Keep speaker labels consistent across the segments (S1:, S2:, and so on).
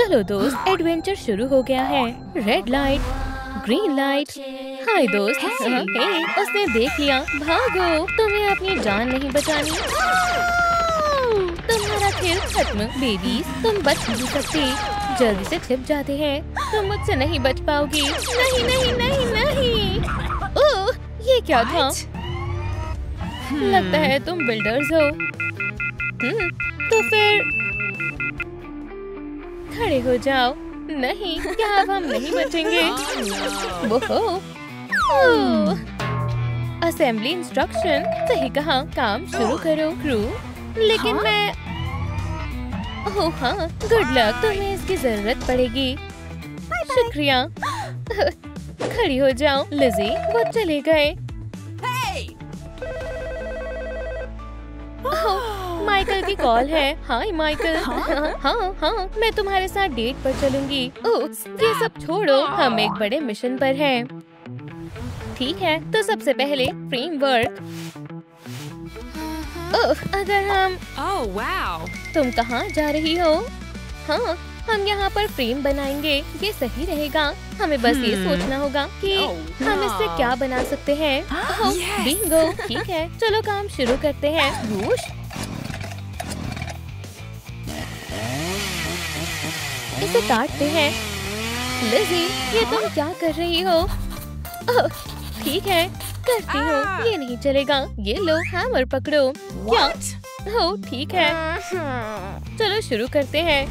S1: चलो दोस्त, एडवेंचर शुरू हो गया है। Red light, green light. Hi दोस्त। हे, उसने देख लिया। भागो, तुम्हें अपनी जान नहीं बचानी। तुम्हारा खेल खत्म बेबीज, तुम बच नहीं सकती। जल्दी से छिप जाते हैं, तुम मुझसे नहीं बच पाओगी। नहीं नहीं नहीं नहीं। ओह, ये क्या था? लगता है तुम बिल्डर्स हो। तो फिर खड़े हो जाओ। नहीं, क्या अब हम नहीं बचेंगे? असेंबली इंस्ट्रक्शन, सही कहा। काम शुरू करो क्रू। लेकिन मैं ओह हाँ, गुड लक, तुम्हें इसकी जरूरत पड़ेगी। शुक्रिया। खड़ी हो जाओ लिज़ी, वो चले गए। माइकल की कॉल है। हाय माइकल। हाँ, मैं तुम्हारे साथ डेट पर चलूंगी। ओह, ये सब छोड़ो, हम एक बड़े मिशन पर हैं। ठीक है, तो सबसे पहले फ्रेमवर्क। ओह, अगर हम तुम कहाँ जा रही हो? हाँ, हम यहाँ पर फ्रेम बनाएंगे। ये सही रहेगा। हमें बस ये सोचना होगा कि हम इससे क्या बना सकते हैं। बिंगो। ठीक है, चलो काम शुरू करते हैं। वूश। इसे काटते हैं। लिज़ी, ये तुम क्या कर रही हो? ओह, ठीक है, करती हूँ। ये नहीं चलेगा। ये लो, हैमर पकड़ो। क्या? ओह, ठीक है, चलो शुरू करते हैं।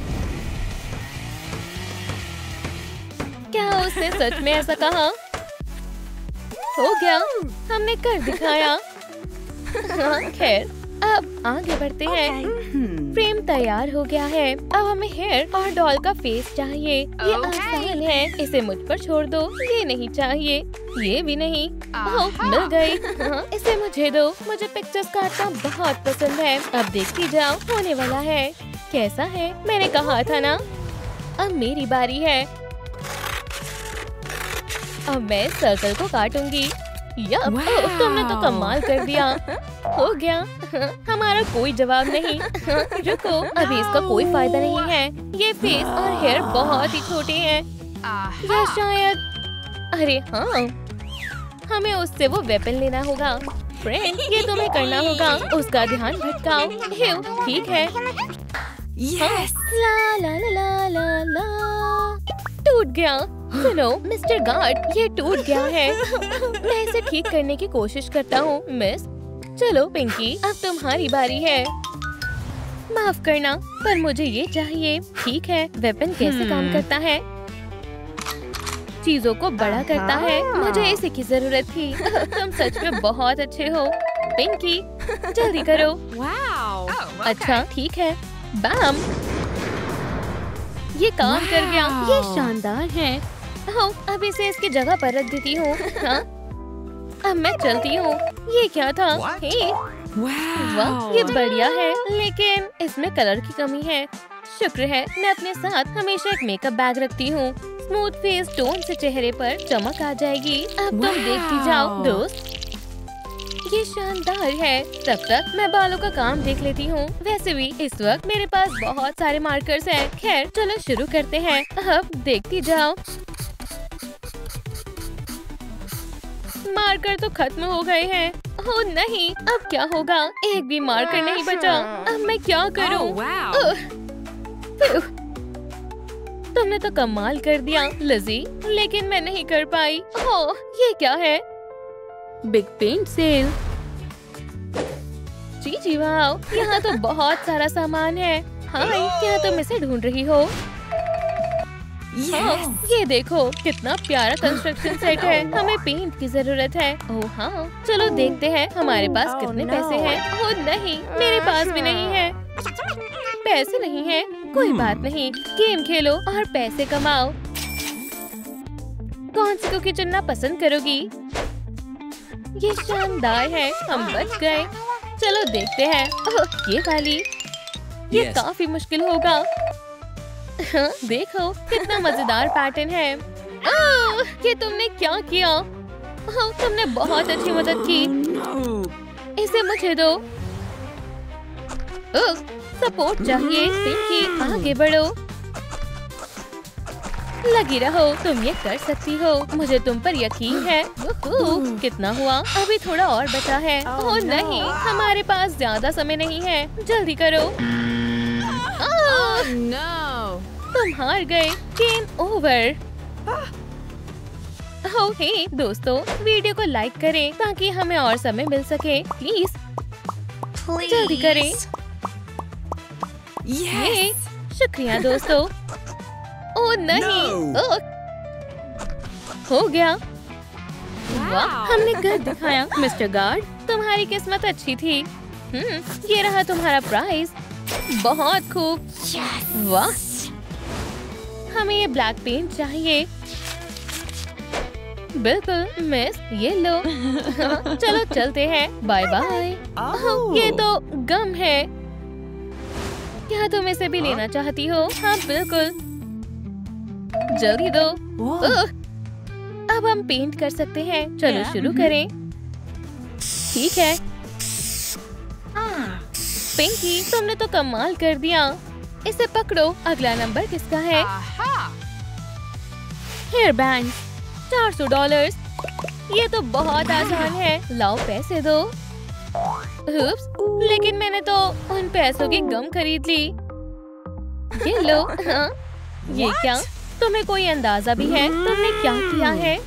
S1: क्या उसने सच में ऐसा कहा? हो गया, हमने कर दिखाया। खैर, अब आगे बढ़ते हैं। फ्रेम तैयार हो गया है। अब हमें हेयर और डॉल का फेस चाहिए। ये आसान है, इसे मुझ पर छोड़ दो। ये नहीं चाहिए, ये भी नहीं। ओह, मिल गई। इसे मुझे दो, मुझे पिक्चर्स काटना बहुत पसंद है। अब देखती जाओ, होने वाला है। कैसा है? मैंने कहा था ना। अब मेरी बारी है। अब मैं सर्कल को काटूंगी। तुमने तो कमाल कर दिया। हो गया। हमारा कोई जवाब नहीं। रुको, अभी इसका कोई फायदा नहीं है। ये फेस और हेयर बहुत ही छोटे हैं। या शायद, अरे हाँ, हमें उससे वो वेपन लेना होगा। फ्रेंड, ये तुम्हें करना होगा। उसका ध्यान भटकाओ। ठीक है। हाँ। ला ला ला ला ला ला। टूट गया। सुनो मिस्टर गार्ड, ये टूट गया है। मैं इसे ठीक करने की कोशिश करता हूँ मिस। चलो पिंकी, अब तुम्हारी बारी है। माफ करना, पर मुझे ये चाहिए। ठीक है, वेपन कैसे काम करता है? चीजों को बड़ा करता है। मुझे इसी की जरूरत थी। तुम सच में बहुत अच्छे हो पिंकी। जल्दी करो। अच्छा, ठीक है। बैम, ये काम कर गया। ये शानदार है। अब इसे इसकी जगह पर रख देती हूँ। हाँ? अब मैं चलती हूँ। ये क्या था? वाह, ये बढ़िया है, लेकिन इसमें कलर की कमी है। शुक्र है मैं अपने साथ हमेशा एक मेकअप बैग रखती हूँ। स्मूथ फेस टोन से चेहरे पर चमक आ जाएगी। अब तुम देखती जाओ दोस्त। ये शानदार है। तब तक मैं बालों का काम देख लेती हूँ। वैसे भी इस वक्त मेरे पास बहुत सारे मार्कर्स हैं। खैर, चलो शुरू करते हैं। अब देखती जाओ। मार्कर तो खत्म हो गए हैं। ओह नहीं, अब क्या होगा? एक भी मार्कर नहीं बचा। अब मैं क्या करूं? तुमने तो कमाल कर दिया लिज़ी, लेकिन मैं नहीं कर पाई। ओह, ये क्या है? Big paint cell. जी वाह, यहाँ तो बहुत सारा सामान है। हाय, क्या तुम इसे ढूंढ रही हो? हाँ, ये देखो कितना प्यारा कंस्ट्रक्शन सेट है। हमें पेंट की जरूरत है। ओह हाँ, चलो देखते हैं हमारे पास कितने पैसे हैं। ओह नहीं, मेरे पास भी नहीं है। पैसे नहीं है, कोई बात नहीं। गेम खेलो और पैसे कमाओ। कौन सी कुकी चुनना पसंद करोगी? ये शानदार है, हम बच गए। चलो देखते हैं। ओह, ये वाली। ये काफी मुश्किल होगा। देखो कितना मजेदार पैटर्न है। ओह, ये तुमने क्या किया? ओह, तुमने बहुत अच्छी मदद की। इसे मुझे दो। ओह, सपोर्ट चाहिए। पिंकी, आगे बढ़ो। लगी रहो, तुम ये कर सकती हो, मुझे तुम पर यकीन है। कितना हुआ? अभी थोड़ा और बचा है। ओह नहीं, हमारे पास ज्यादा समय नहीं है, जल्दी करो। तुम हार गए, गेम ओवर। ओह हे दोस्तों, वीडियो को लाइक करें ताकि हमें और समय मिल सके। प्लीज जल्दी करें। ये शुक्रिया दोस्तों। ओह नहीं, हो गया। वाह, हमने कर दिखाया। मिस्टर गार्ड, तुम्हारी किस्मत अच्छी थी। ये रहा तुम्हारा प्राइज। बहुत खूब। वाह, हमें ये ब्लैक पेंट चाहिए। बिल्कुल मिस, ये लो। चलो चलते हैं, बाय बाय। ये तो गम है। क्या तुम इसे भी लेना चाहती हो? हाँ बिल्कुल, जल्दी दो। अब हम पेंट कर सकते हैं। चलो शुरू करें। ठीक है। पिंकी, तुमने तो कमाल कर दिया। इसे पकड़ो। अगला नंबर किसका है? Hair band, $400। ये तो बहुत आसान है। लाओ पैसे दो। उप्स, लेकिन मैंने तो उन पैसों की गम खरीद ली। ये लो। हाँ, ये क्या? तुम्हें कोई अंदाजा भी है तुमने क्या किया है?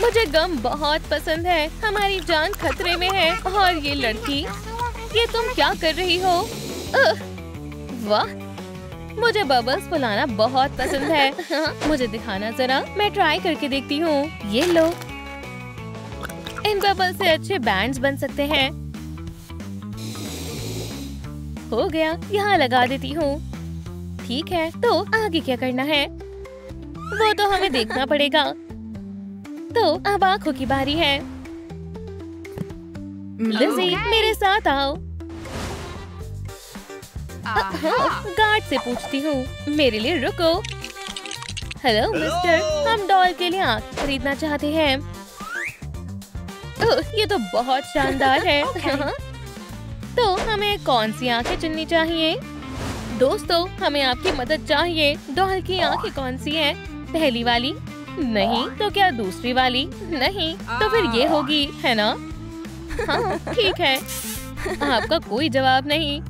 S1: मुझे गम बहुत पसंद है। हमारी जान खतरे में है। और ये लड़की, ये तुम क्या कर रही हो? वाह, मुझे बबल्स फुलाना बहुत पसंद है। मुझे दिखाना जरा, मैं ट्राई करके देखती हूँ। ये लो। इन बबल से अच्छे बैंड्स बन सकते हैं। हो गया, यहाँ लगा देती हूँ। ठीक है, तो आगे क्या करना है? वो तो हमें देखना पड़ेगा। तो अब आंखों की बारी है। लिज़ी, मेरे साथ आओ। गार्ड से पूछती हूँ, मेरे लिए रुको। हेलो मिस्टर, हम डॉल के लिए आँख खरीदना चाहते हैं। ये तो बहुत शानदार है। तो हमें कौन सी आँखें चुननी चाहिए? दोस्तों, हमें आपकी मदद चाहिए। डॉल की आँखें कौन सी हैं? पहली वाली? नहीं तो क्या दूसरी वाली? नहीं तो फिर ये होगी, है ना? हाँ ठीक है। आपका कोई जवाब नहीं।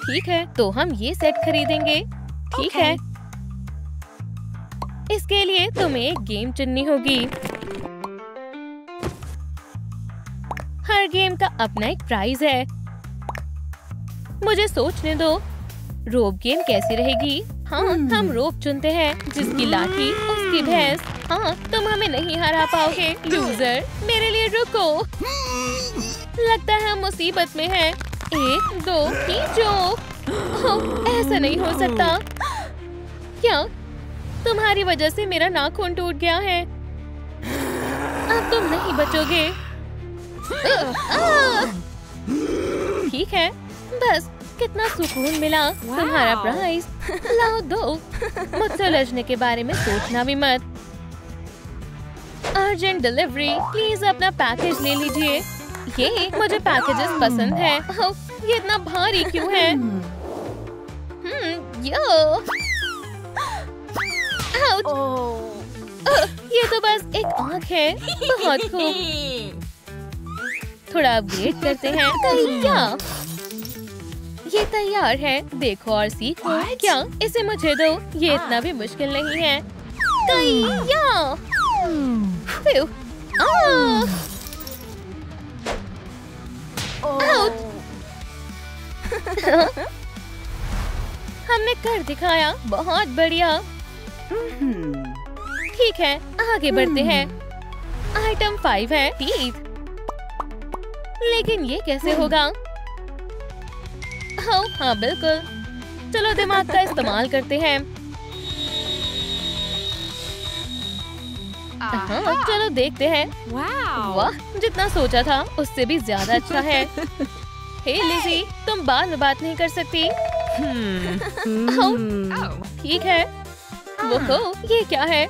S1: ठीक है, तो हम ये सेट खरीदेंगे। ठीक है। इसके लिए तुम्हें एक गेम चुननी होगी। हर गेम का अपना एक प्राइज है। मुझे सोचने दो, रोप गेम कैसी रहेगी? हाँ, हम रोप चुनते हैं। जिसकी लाठी उसकी भैंस। हाँ, तुम हमें नहीं हरा पाओगे लूजर। मेरे लिए रुको। लगता है हम मुसीबत में हैं। 1 2 खींचो। ऐसा नहीं हो सकता। क्या तुम्हारी वजह से मेरा नाखून टूट गया है? अब तुम नहीं बचोगे। ठीक है, बस कितना सुकून मिला। तुम्हारा प्राइज लाओ दो। मुझसे उलझने के बारे में सोचना भी मत। अर्जेंट डिलीवरी, प्लीज अपना पैकेज ले लीजिए। ये मुझे पैकेजेस पसंद है। ये इतना भारी क्यों है? ये तो बस एक आँख है। बहुत खूब। थोड़ा अपग्रेड करते हैं। क्या ये तैयार है? देखो और सीखो। क्या इसे मुझे दो। ये इतना भी मुश्किल नहीं है। हमने कर दिखाया। बहुत बढ़िया। ठीक है, आगे बढ़ते हैं। आइटम 5 है टीथ। लेकिन ये कैसे होगा? हाँ बिल्कुल। चलो दिमाग का इस्तेमाल करते हैं। हाँ, चलो देखते हैं। वाह, जितना सोचा था उससे भी ज्यादा अच्छा है। हे लिज़ी, तुम बाद में बात नहीं कर सकती? ठीक है। वो ये क्या है?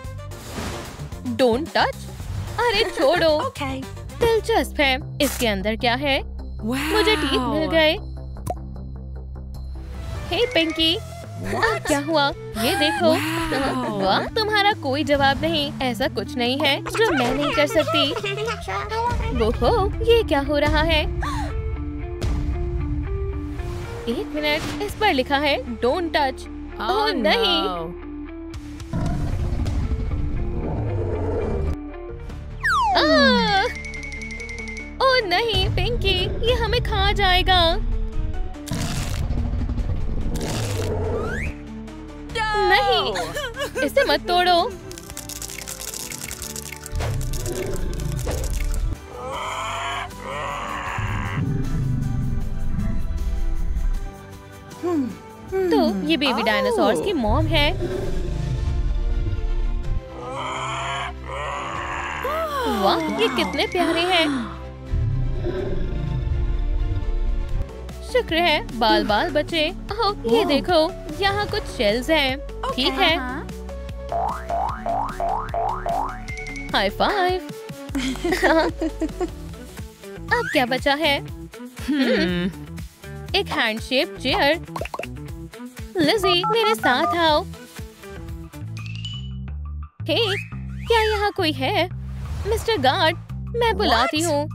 S1: Don't touch. अरे छोड़ो। दिलचस्प है। इसके अंदर क्या है? मुझे टीथ मिल गए। हे पिंकी, क्या हुआ? ये देखो। वाह, तुम्हारा कोई जवाब नहीं। ऐसा कुछ नहीं है जो मैं नहीं कर सकती। ओहो, ये क्या हो रहा है? एक मिनट, इस पर लिखा है डोंट टच। ओह नहीं। ओह नहीं पिंकी, ये हमें खा जाएगा। नहीं, इसे मत तोड़ो। तो ये बेबी डायनासोर्स की मॉम है। वाह, ये कितने प्यारे हैं। शुक्र है बाल बाल बचे। ओह, ये देखो, यहाँ कुछ शेल्स हैं। ठीक है, हाई फाइव। अब क्या बचा है? एक हैंड शेप चेयर। लिज़ी, मेरे साथ आओ। हे, क्या यहाँ कोई है? मिस्टर गार्ड, मैं बुलाती हूँ।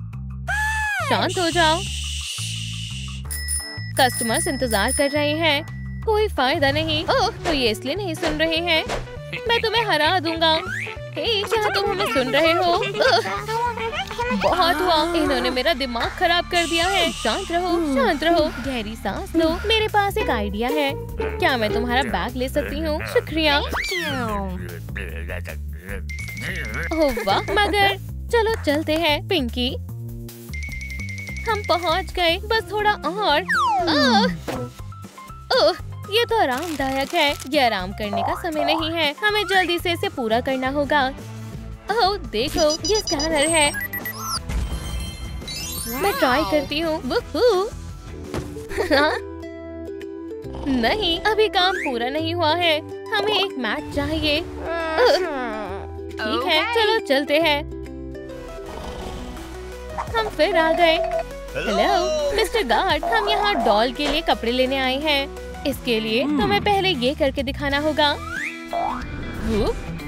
S1: शांत हो जाओ। कस्टमर्स इंतजार कर रहे हैं। कोई फायदा नहीं। ओह, तो ये इसलिए नहीं सुन रहे हैं। मैं तुम्हें हरा दूंगा। हे, क्या तुम हमें सुन रहे हो? बहुत हुआ, इन्होंने मेरा दिमाग खराब कर दिया है। शांत रहो, शांत रहो। गहरी सांस लो। मेरे पास एक आइडिया है। क्या मैं तुम्हारा बैग ले सकती हूँ? शुक्रिया। ओह वाह, मगर चलो चलते हैं। पिंकी, हम पहुँच गए, बस थोड़ा और। ओह, ये तो आरामदायक है। ये आराम करने का समय नहीं है, हमें जल्दी से इसे पूरा करना होगा। ओह देखो, ये स्कैनर है। मैं ट्राई करती हूँ। नहीं, अभी काम पूरा नहीं हुआ है। हमें एक मैट चाहिए। ठीक है, चलो चलते हैं। हम फिर आ गए। हेलो मिस्टर गार्ड, हम यहाँ डॉल के लिए कपड़े लेने आए हैं। इसके लिए तुम्हें पहले ये करके दिखाना होगा।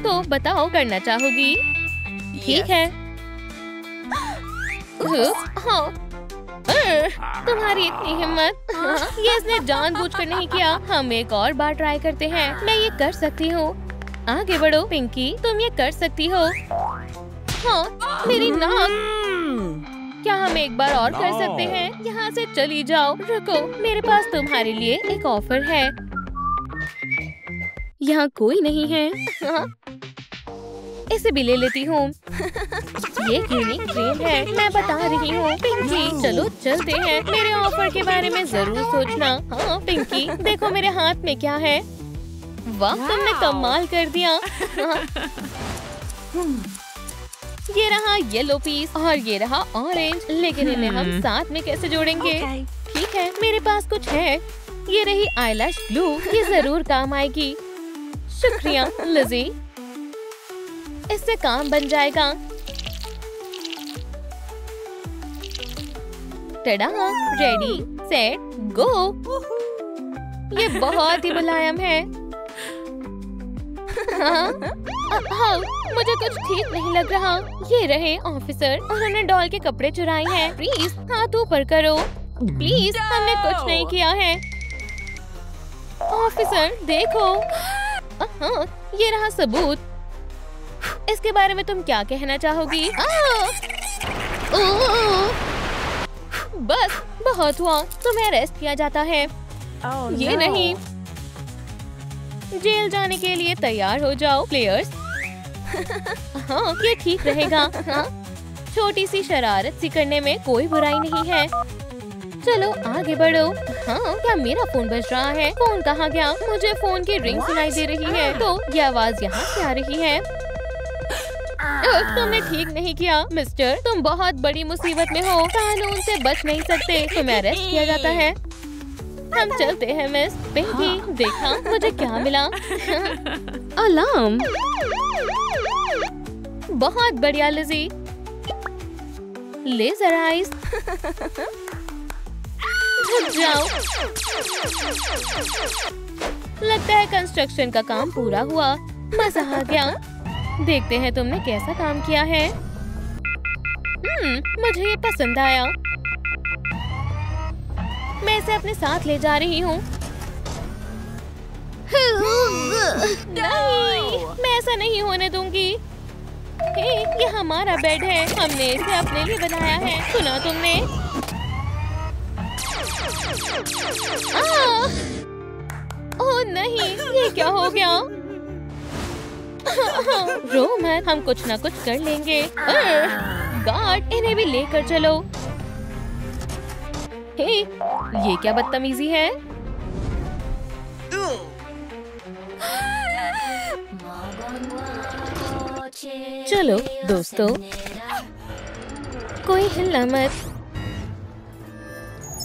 S1: तो बताओ, करना चाहोगी? ठीक है। हाँ, तुम्हारी इतनी हिम्मत। ये इसने जानबूझकर नहीं किया। हम एक और बार ट्राई करते हैं। मैं ये कर सकती हूँ। आगे बढ़ो पिंकी, तुम ये कर सकती हो। हाँ, मेरी नाक। क्या हम एक बार और कर सकते हैं? यहाँ से चली जाओ। रुको, मेरे पास तुम्हारे लिए एक ऑफर है। यहाँ कोई नहीं है। इसे भी ले लेती हूँ। ये यूनिक ट्रेन है, मैं बता रही हूँ। पिंकी, चलो चलते हैं। मेरे ऑफर के बारे में जरूर सोचना। हाँ पिंकी, देखो मेरे हाथ में क्या है। वाह, तुमने कमाल कर दिया। ये रहा येलो पीस और ये रहा ऑरेंज, लेकिन इन्हें हम साथ में कैसे जोड़ेंगे? ठीक है, मेरे पास कुछ है। ये रही आईलैश ग्लू, ये जरूर काम आएगी। शुक्रिया लिज़ी, इससे काम बन जाएगा। टडा, रेडी सेट गो। ये बहुत ही मुलायम है। हाँ, मुझे कुछ ठीक नहीं लग रहा। ये रहे ऑफिसर, उन्होंने डॉल के कपड़े चुराए हैं। प्लीज हाथ ऊपर करो। प्लीज, हमने कुछ नहीं किया है। ऑफिसर देखो। हाँ, ये रहा सबूत। इसके बारे में तुम क्या कहना चाहोगी? बस बहुत हुआ, तुम्हें अरेस्ट किया जाता है। ये नहीं, जेल जाने के लिए तैयार हो जाओ प्लेयर्स। हाँ, ये ठीक रहेगा। हाँ, छोटी सी शरारत सी करने में कोई बुराई नहीं है। चलो आगे बढ़ो। हाँ, क्या मेरा फोन बज रहा है? फोन कहाँ गया? मुझे फोन की रिंग सुनाई दे रही है। तो ये आवाज यहाँ से आ रही है। तुमने ठीक नहीं किया मिस्टर, तुम बहुत बड़ी मुसीबत में हो। कानून से बच नहीं सकते, तुम्हें अरेस्ट किया जाता है। हम चलते हैं मिस पिंकी। देखा मुझे क्या मिला? अलार्म। बहुत बढ़िया लिज़ी। Laser eyes. झुक जाओ। लगता है कंस्ट्रक्शन का काम पूरा हुआ। मजा आ गया। देखते हैं तुमने कैसा काम किया है। मुझे ये पसंद आया। मैं इसे अपने साथ ले जा रही हूँ। नहीं, मैं ऐसा नहीं होने दूंगी। हे, ये हमारा बेड है। हमने इसे अपने लिए बनाया है। सुना तुमने? ओह नहीं, ये क्या हो गया? रो मत, हम कुछ ना कुछ कर लेंगे। गार्ड, इन्हें भी लेकर चलो। हे, ये क्या बदतमीजी है? चलो दोस्तों, कोई हिलना मत।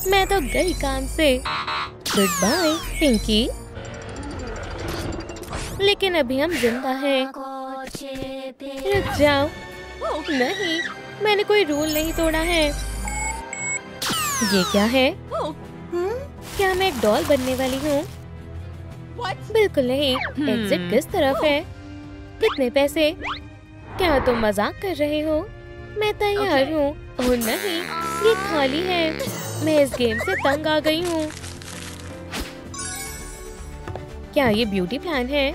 S1: मैं तो गई काम से। Good bye Pinky. लेकिन अभी हम जिंदा हैं। रुक जाओ। नहीं, मैंने कोई रूल नहीं तोड़ा है। ये क्या है? क्या मैं एक डॉल बनने वाली हूँ? बिल्कुल नहीं। एग्जिट किस तरफ है? कितने पैसे? क्या तुम मजाक कर रहे हो? मैं तैयार हूँ। ओह नहीं, ये खाली है। मैं इस गेम से तंग आ गई हूँ। क्या ये ब्यूटी प्लान है?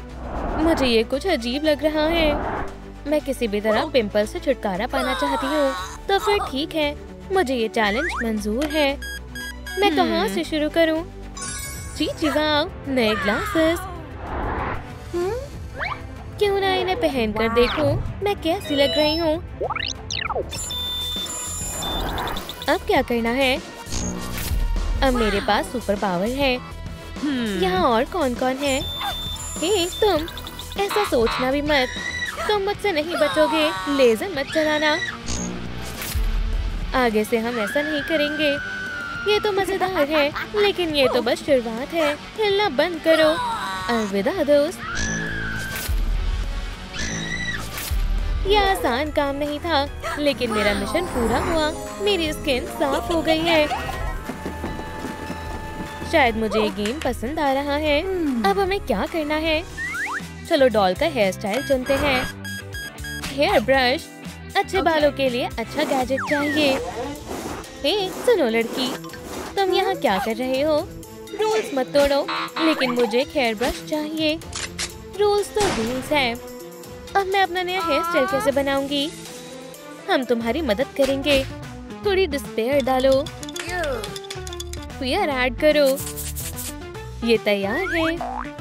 S1: मुझे ये कुछ अजीब लग रहा है। मैं किसी भी तरह पिंपल से छुटकारा पाना चाहती हूँ। तो फिर ठीक है, मुझे ये चैलेंज मंजूर है। मैं कहाँ से शुरू करूँ? जी वाह, नए ग्लासेस। क्यों ना इन्हें पहनकर देखूं मैं कैसी लग रही हूँ। अब क्या करना है? अब मेरे पास सुपर पावर है। यहाँ और कौन कौन है? हे तुम, ऐसा सोचना भी मत। तुम मुझसे नहीं बचोगे। लेजर मत चलाना। आगे से हम ऐसा नहीं करेंगे। ये तो मजेदार है, लेकिन ये तो बस शुरुआत है। हिलना बंद करो। अलविदा दोस्त। यह आसान काम नहीं था, लेकिन मेरा मिशन पूरा हुआ। मेरी स्किन साफ हो गई है। शायद मुझे ये गेम पसंद आ रहा है। अब हमें क्या करना है? चलो डॉल का हेयर स्टाइल चुनते हैं। Hair brush. अच्छे बालों के लिए अच्छा गैजेट चाहिए। हे सुनो लड़की, तुम यहाँ क्या कर रहे हो? रूल्स मत तोड़ो, लेकिन मुझे एक हेयर ब्रश चाहिए। रूल्स तो रूल्स हैं। अब मैं अपना नया हेयर स्टाइल कैसे बनाऊंगी? हम तुम्हारी मदद करेंगे। थोड़ी डिस्पेयर डालो। फियर ऐड करो। ये तैयार है।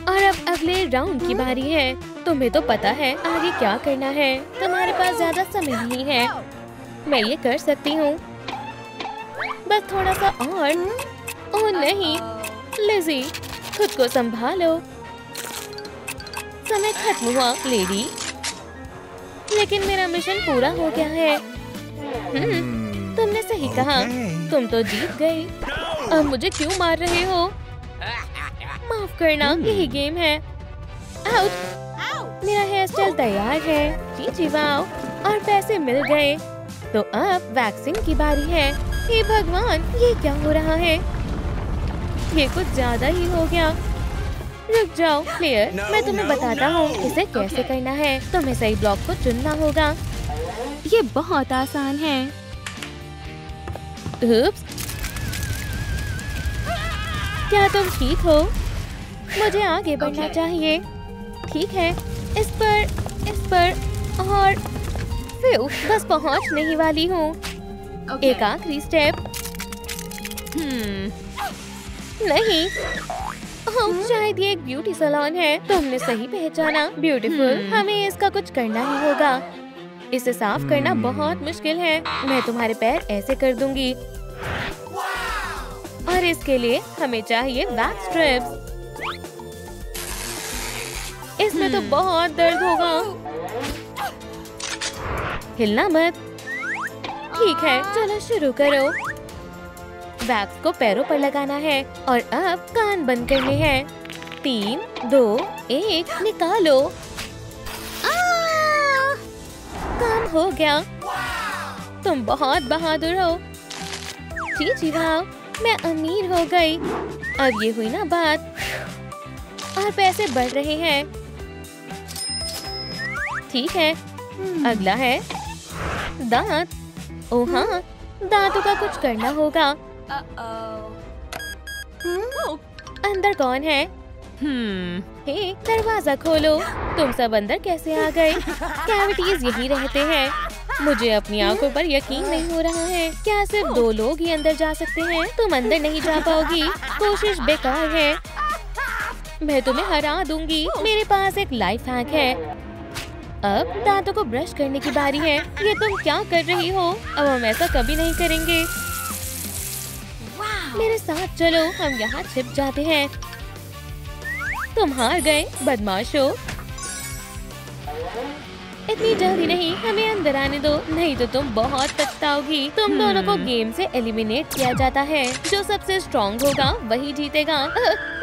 S1: और अब अगले राउंड की बारी है। तुम्हें तो पता है आगे क्या करना है। तुम्हारे पास ज्यादा समय नहीं है। मैं ये कर सकती हूँ। बस थोड़ा सा और। ओह नहीं, लिज़ी, खुद को संभालो। समय खत्म हुआ लेडी। लेकिन मेरा मिशन पूरा हो गया है। तुमने सही कहा। तुम तो जीत गई। अब मुझे क्यों मार रहे हो? माफ करना, यही गेम है। आउट। मेरा हेयर स्टाइल तैयार है। जी वाह, और पैसे मिल गए। तो अब वैक्सिंग की बारी है। हे भगवान, ये क्या हो रहा है? ये कुछ ज्यादा ही हो गया। रुक जाओ प्लेयर, मैं तुम्हें बताता हूँ इसे कैसे करना है। तुम्हें सही ब्लॉक को चुनना होगा। ये बहुत आसान है। उप्स। क्या तुम ठीक हो? मुझे आगे बढ़ना चाहिए। ठीक है, इस पर और फिर बस पहुँचने ही वाली हूँ। एक आखिरी स्टेप। नहीं, शायद ये एक ब्यूटी सैलून है। तुमने सही पहचाना। ब्यूटीफुल, हमें इसका कुछ करना ही होगा। इसे साफ करना बहुत मुश्किल है। मैं तुम्हारे पैर ऐसे कर दूंगी। और इसके लिए हमें चाहिए वैक्स स्ट्रिप्स। इसमें तो बहुत दर्द होगा। हिलना मत। ठीक है, चलो शुरू करो। वैक्स को पैरों पर लगाना है और अब कान बंद करने हैं। 3, 2, 1, निकालो। काम हो गया। तुम बहुत बहादुर हो। जी वाह, मैं अमीर हो गई। अब ये हुई ना बात। और पैसे बढ़ रहे हैं। ठीक है, अगला है दांत। ओह हाँ, दांतों का कुछ करना होगा। अंदर कौन है? हे, दरवाजा खोलो। तुम सब अंदर कैसे आ गए? कैविटीज यही रहते हैं। मुझे अपनी आंखों पर यकीन नहीं हो रहा है। क्या सिर्फ 2 लोग ही अंदर जा सकते हैं? तुम अंदर नहीं जा पाओगी। कोशिश बेकार है। मैं तुम्हें हरा दूंगी। मेरे पास एक लाइफ हैक है। अब दांतों को ब्रश करने की बारी है। ये तुम क्या कर रही हो? अब हम ऐसा कभी नहीं करेंगे। मेरे साथ चलो, हम यहाँ छिप जाते हैं। तुम हार गए, बदमाशो। इतनी जल्दी नहीं, हमें अंदर आने दो, नहीं तो तुम बहुत पछताओगी। तुम दोनों को गेम से एलिमिनेट किया जाता है। जो सबसे स्ट्रॉन्ग होगा वही जीतेगा।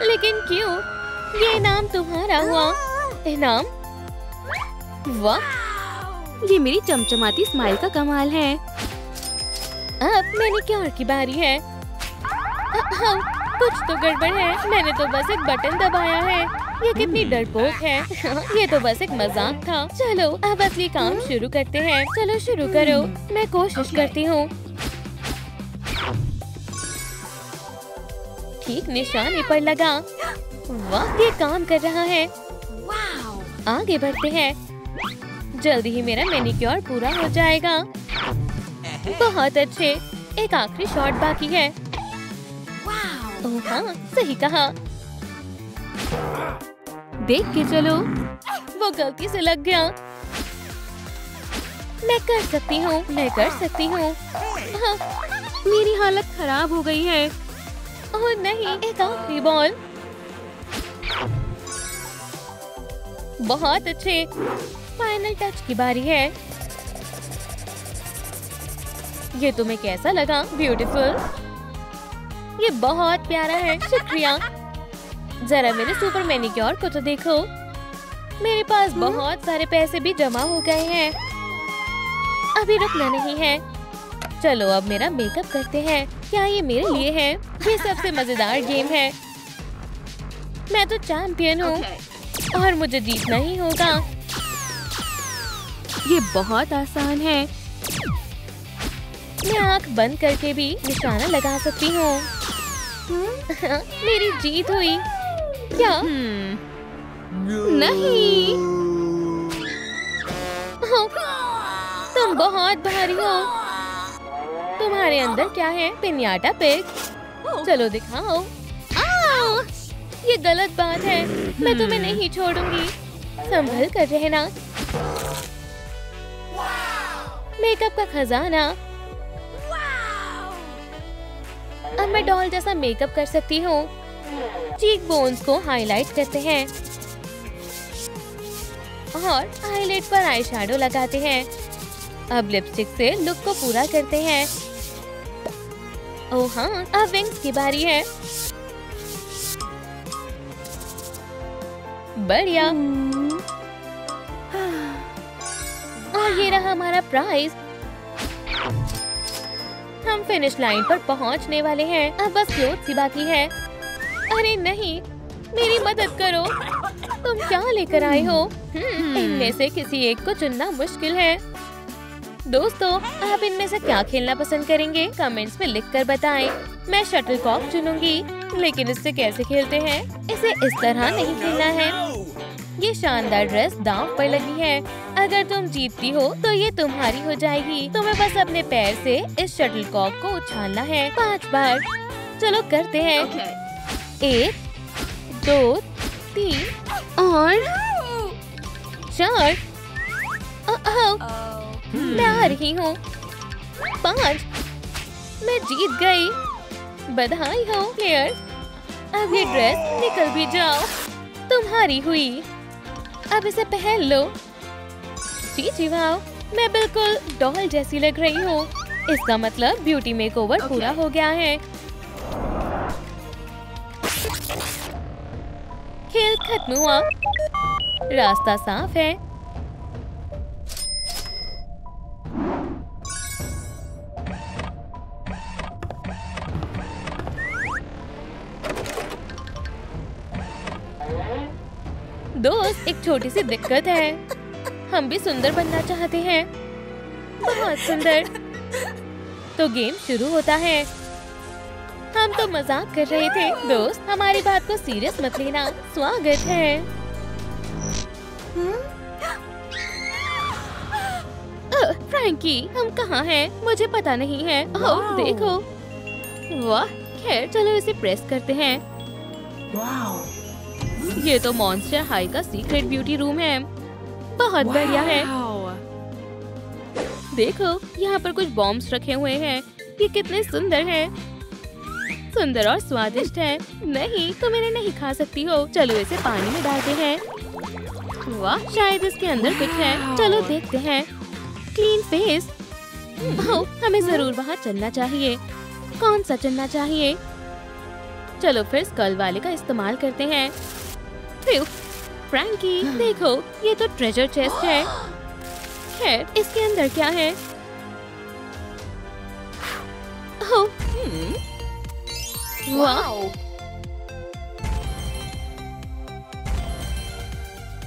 S1: लेकिन क्यों? ये इनाम तुम्हारा हुआ। इनाम? वाह, ये मेरी चमचमाती स्माइल का कमाल है। अब मैनिक्योर की बारी है। कुछ तो गड़बड़ है। मैंने तो बस एक बटन दबाया है। ये कितनी डरपोक है। ये तो बस एक मजाक था। चलो अब असली काम शुरू करते हैं। चलो शुरू करो। मैं कोशिश करती हूँ। ठीक निशाने पर लगा। वाह, ये काम कर रहा है। आगे बढ़ते हैं। जल्दी ही मेरा मैनिक्योर पूरा हो जाएगा। बहुत अच्छे। एक आखिरी शॉट बाकी है। ओह हाँ, सही कहा। देख के चलो। वो गलती से लग गया। मैं कर सकती हूँ, मैं कर सकती हूँ। हाँ, मेरी हालत खराब हो गई है। ओह नहीं, एक आखिरी बॉल। बहुत अच्छे। फाइनल टच की बारी है। ये तुम्हें कैसा लगा? ब्यूटीफुल। ये बहुत प्यारा है। शुक्रिया। जरा मेरे सुपर मैनिक्योर को तो देखो। मेरे पास बहुत सारे पैसे भी जमा हो गए हैं। अभी रुकना नहीं है। चलो अब मेरा मेकअप करते हैं। क्या ये मेरे लिए है? ये सबसे मजेदार गेम है। मैं तो चैंपियन हूँ और मुझे जीतना ही होगा। ये बहुत आसान है। मैं आंख बंद करके भी निशाना लगा सकती हूँ। मेरी जीत हुई। क्या? नहीं। तुम बहुत भारी हो। तुम्हारे अंदर क्या है? पिन्याटा पिग। चलो दिखाओ। ये गलत बात है। मैं तुम्हें नहीं छोड़ूंगी। संभल कर रहना। मेकअप का खजाना। अब मैं डॉल जैसा मेकअप कर सकती हूँ। चीक बोन्स को हाईलाइट करते हैं और हाईलाइट पर आई शैडो लगाते हैं। अब लिपस्टिक से लुक को पूरा करते हैं। ओह हाँ, अब विंग्स की बारी है। बढ़िया। और ये रहा हमारा प्राइज। हम फिनिश लाइन पर पहुंचने वाले हैं। अब बस क्लोथ सी बाकी है। अरे नहीं, मेरी मदद करो। तुम क्या लेकर आए हो? इनमें से किसी एक को चुनना मुश्किल है। दोस्तों, आप इनमें से क्या खेलना पसंद करेंगे? कमेंट्स में लिखकर बताएं। मैं शटलकॉक चुनूंगी। लेकिन इससे कैसे खेलते हैं? इसे इस तरह नहीं खेलना है। ये शानदार ड्रेस दांव पर लगी है। अगर तुम जीतती हो तो ये तुम्हारी हो जाएगी। तुम्हें बस अपने पैर से इस शटलकॉक को उछालना है 5 बार। चलो करते हैं। 1, 2, 3 और 4। मैं आ रही हूँ। 5। मैं जीत गई। बधाई हो प्लेयर। अब ये ड्रेस निकल भी जाओ। तुम्हारी हुई। अब इसे पहन लो। जी वाह, मैं बिल्कुल डॉल जैसी लग रही हूँ। इसका मतलब ब्यूटी मेकओवर पूरा हो गया है। खेल खत्म हुआ। रास्ता साफ है। दोस्त, एक छोटी सी दिक्कत है। हम भी सुंदर बनना चाहते हैं। बहुत सुंदर। तो गेम शुरू होता है। हम तो मजाक कर रहे थे। दोस्त, हमारी बात को सीरियस मत लेना। स्वागत है। फ्रैंकी, हम कहाँ हैं? मुझे पता नहीं है। ओह, देखो। वाह, खैर चलो इसे प्रेस करते हैं। ये तो मॉन्स्टर हाई का सीक्रेट ब्यूटी रूम है। बहुत बढ़िया है। देखो, यहाँ पर कुछ बॉम्ब्स रखे हुए हैं। ये कितने सुंदर हैं। सुंदर और स्वादिष्ट है। नहीं, तुम इन्हें नहीं खा सकती हो। चलो इसे पानी में डालते हैं। वाह, शायद इसके अंदर कुछ है। चलो देखते हैं। Clean face. हमें जरूर वहाँ चलना चाहिए। कौन सा चलना चाहिए? चलो फिर स्कल वाले का इस्तेमाल करते हैं। फ्रैंकी, देखो, ये तो ट्रेजर चेस्ट है। खैर, इसके अंदर क्या है? वाह,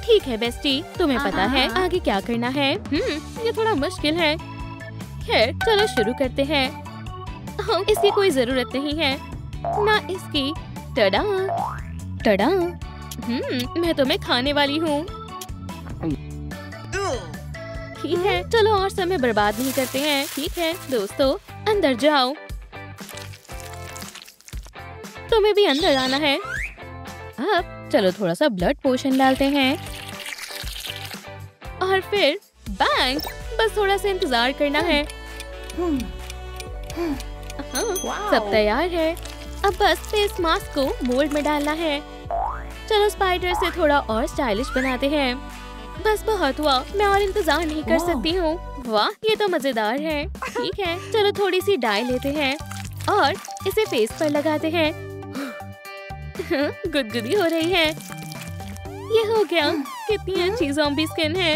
S1: ठीक है बेस्टी, तुम्हें पता है आगे क्या करना है? ये थोड़ा मुश्किल है। खैर, चलो शुरू करते हैं। इसकी कोई जरूरत नहीं है, ना इसकी। टडा टडा। मैं तुम्हें खाने वाली हूँ। ठीक है, चलो और समय बर्बाद नहीं करते हैं। ठीक है दोस्तों, अंदर जाओ। तुम्हें भी अंदर आना है। अब चलो थोड़ा सा ब्लड पोशन डालते हैं और फिर बैंग। बस थोड़ा सा इंतजार करना है। सब तैयार है। अब बस फेस मास्क को मोल्ड में डालना है। चलो स्पाइडर से थोड़ा और स्टाइलिश बनाते हैं। बस बहुत हुआ, मैं और इंतजार नहीं कर सकती हूँ। वाह, ये तो मजेदार है। ठीक है, चलो थोड़ी सी डाई लेते हैं और इसे फेस पर लगाते हैं। गुदगुदी हो रही है। ये हो गया। कितनी अच्छी ज़ॉम्बी स्किन है।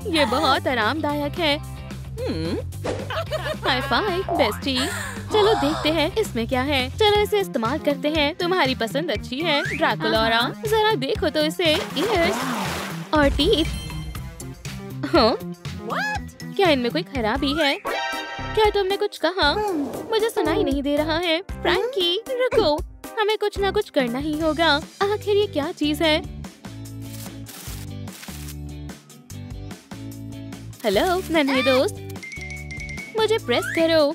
S1: ये बहुत आरामदायक है। High five bestie. चलो देखते हैं इसमें क्या है। चलो इसे इस्तेमाल करते हैं। तुम्हारी पसंद अच्छी है ड्रैकुला। जरा देखो तो इसे। ईयर्स और टीथ। हाँ, क्या इनमें कोई खराबी है? क्या तुमने कुछ कहा? मुझे सुनाई नहीं दे रहा है। फ्रैंकी, रुको, हमें कुछ ना कुछ करना ही होगा। आखिर ये क्या चीज है? हेलो नन्हे दोस्त, मुझे प्रेस करो।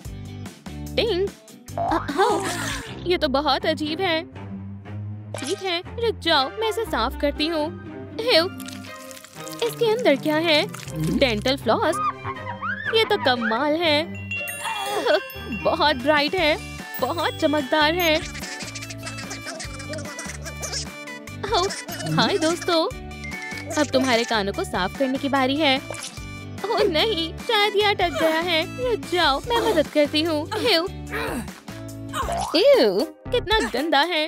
S1: टिंग। ये तो बहुत अजीब है। ठीक है, रुक जाओ, मैं इसे साफ करती हूँ। इसके अंदर क्या है? Dental floss. ये तो कमाल है। बहुत ब्राइट है, बहुत चमकदार है। हाय दोस्तों, अब तुम्हारे कानों को साफ करने की बारी है। ओह नहीं, शायद ये अटक गया है। रुक जाओ, मैं मदद करती हूँ। कितना गंदा है।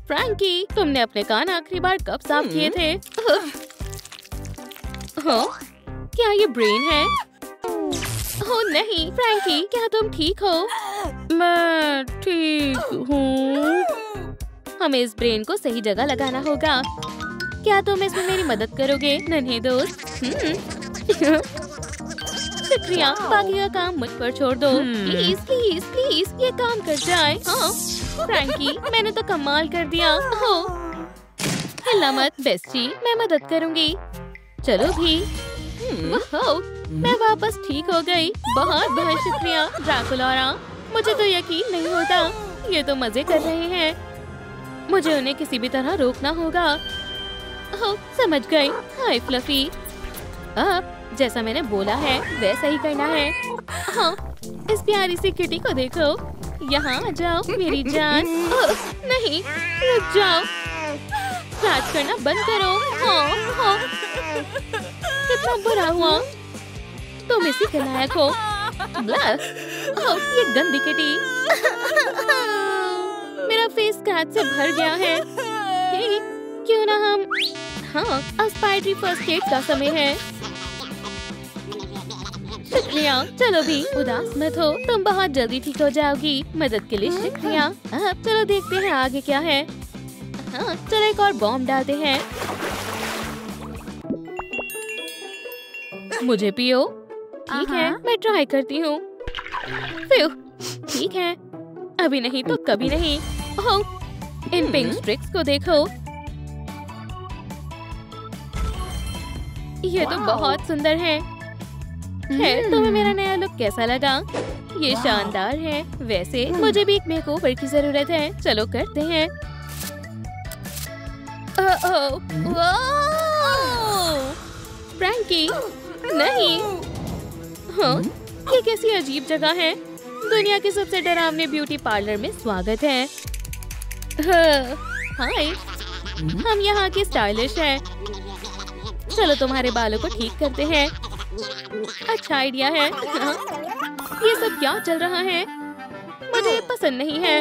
S1: फ्रैंकी, तुमने अपने कान आखिरी बार कब साफ किए थे? हाँ, क्या ये ब्रेन है? ओह नहीं, फ्रैंकी, क्या तुम ठीक हो? मैं ठीक हूँ। हमें इस ब्रेन को सही जगह लगाना होगा। क्या तुम इसमें मेरी मदद करोगे नन्हे दोस्त? शुक्रिया, बाकी का काम मुझ पर छोड़ दो। प्लीज प्लीज प्लीज, ये काम कर जाए। हाँ फ्रैंकी, मैंने तो कमाल कर दिया। हो, हिलना मत बेस्टी, मैं मदद करूंगी। चलो भी। मैं वापस ठीक हो गई। बहुत बहुत शुक्रिया ड्रैकुला। मुझे तो यकीन नहीं होता, ये तो मजे कर रहे हैं। मुझे उन्हें किसी भी तरह रोकना होगा। ओह, समझ गई। हाय फ्लफी। अब जैसा मैंने बोला है वैसा ही करना है। हाँ, इस प्यारी सी किटी को देखो। यहाँ आ जाओ मेरी जान। नहीं, रुक जाओ। स्क्रैच करना बंद करो। हाँ हाँ, कितना बुरा हुआ। तुम इसी के लायक हो। ये गंदी किटी। मेरा फेस स्क्रैच से भर गया है। क्यों ना हम। हाँ, अब स्पाइडरी फर्स्ट एड का समय है। शुक्रिया। चलो भी, उदास मत हो, तुम बहुत जल्दी ठीक हो जाओगी। मदद के लिए शुक्रिया। अब चलो देखते हैं आगे क्या है। हाँ, चलो एक और बॉम्ब डालते हैं। मुझे पियो। ठीक है, मैं ट्राई करती हूँ। ठीक है, अभी नहीं तो कभी नहीं। ओह, इन पिंक स्ट्रिक्स को देखो, ये तो बहुत सुंदर है। खैर, तुम्हें मेरा नया लुक कैसा लगा? ये शानदार है। वैसे मुझे भी एक मेकओवर की जरूरत है। चलो करते हैं। फ्रैंकी, नहीं। हाँ, ये कैसी अजीब जगह है। दुनिया के सबसे डरावने ब्यूटी पार्लर में स्वागत है। हाय, हम यहाँ के स्टाइलिश हैं। चलो तुम्हारे बालों को ठीक करते हैं। अच्छा आइडिया है। ये सब क्या चल रहा है? मुझे ये पसंद नहीं है।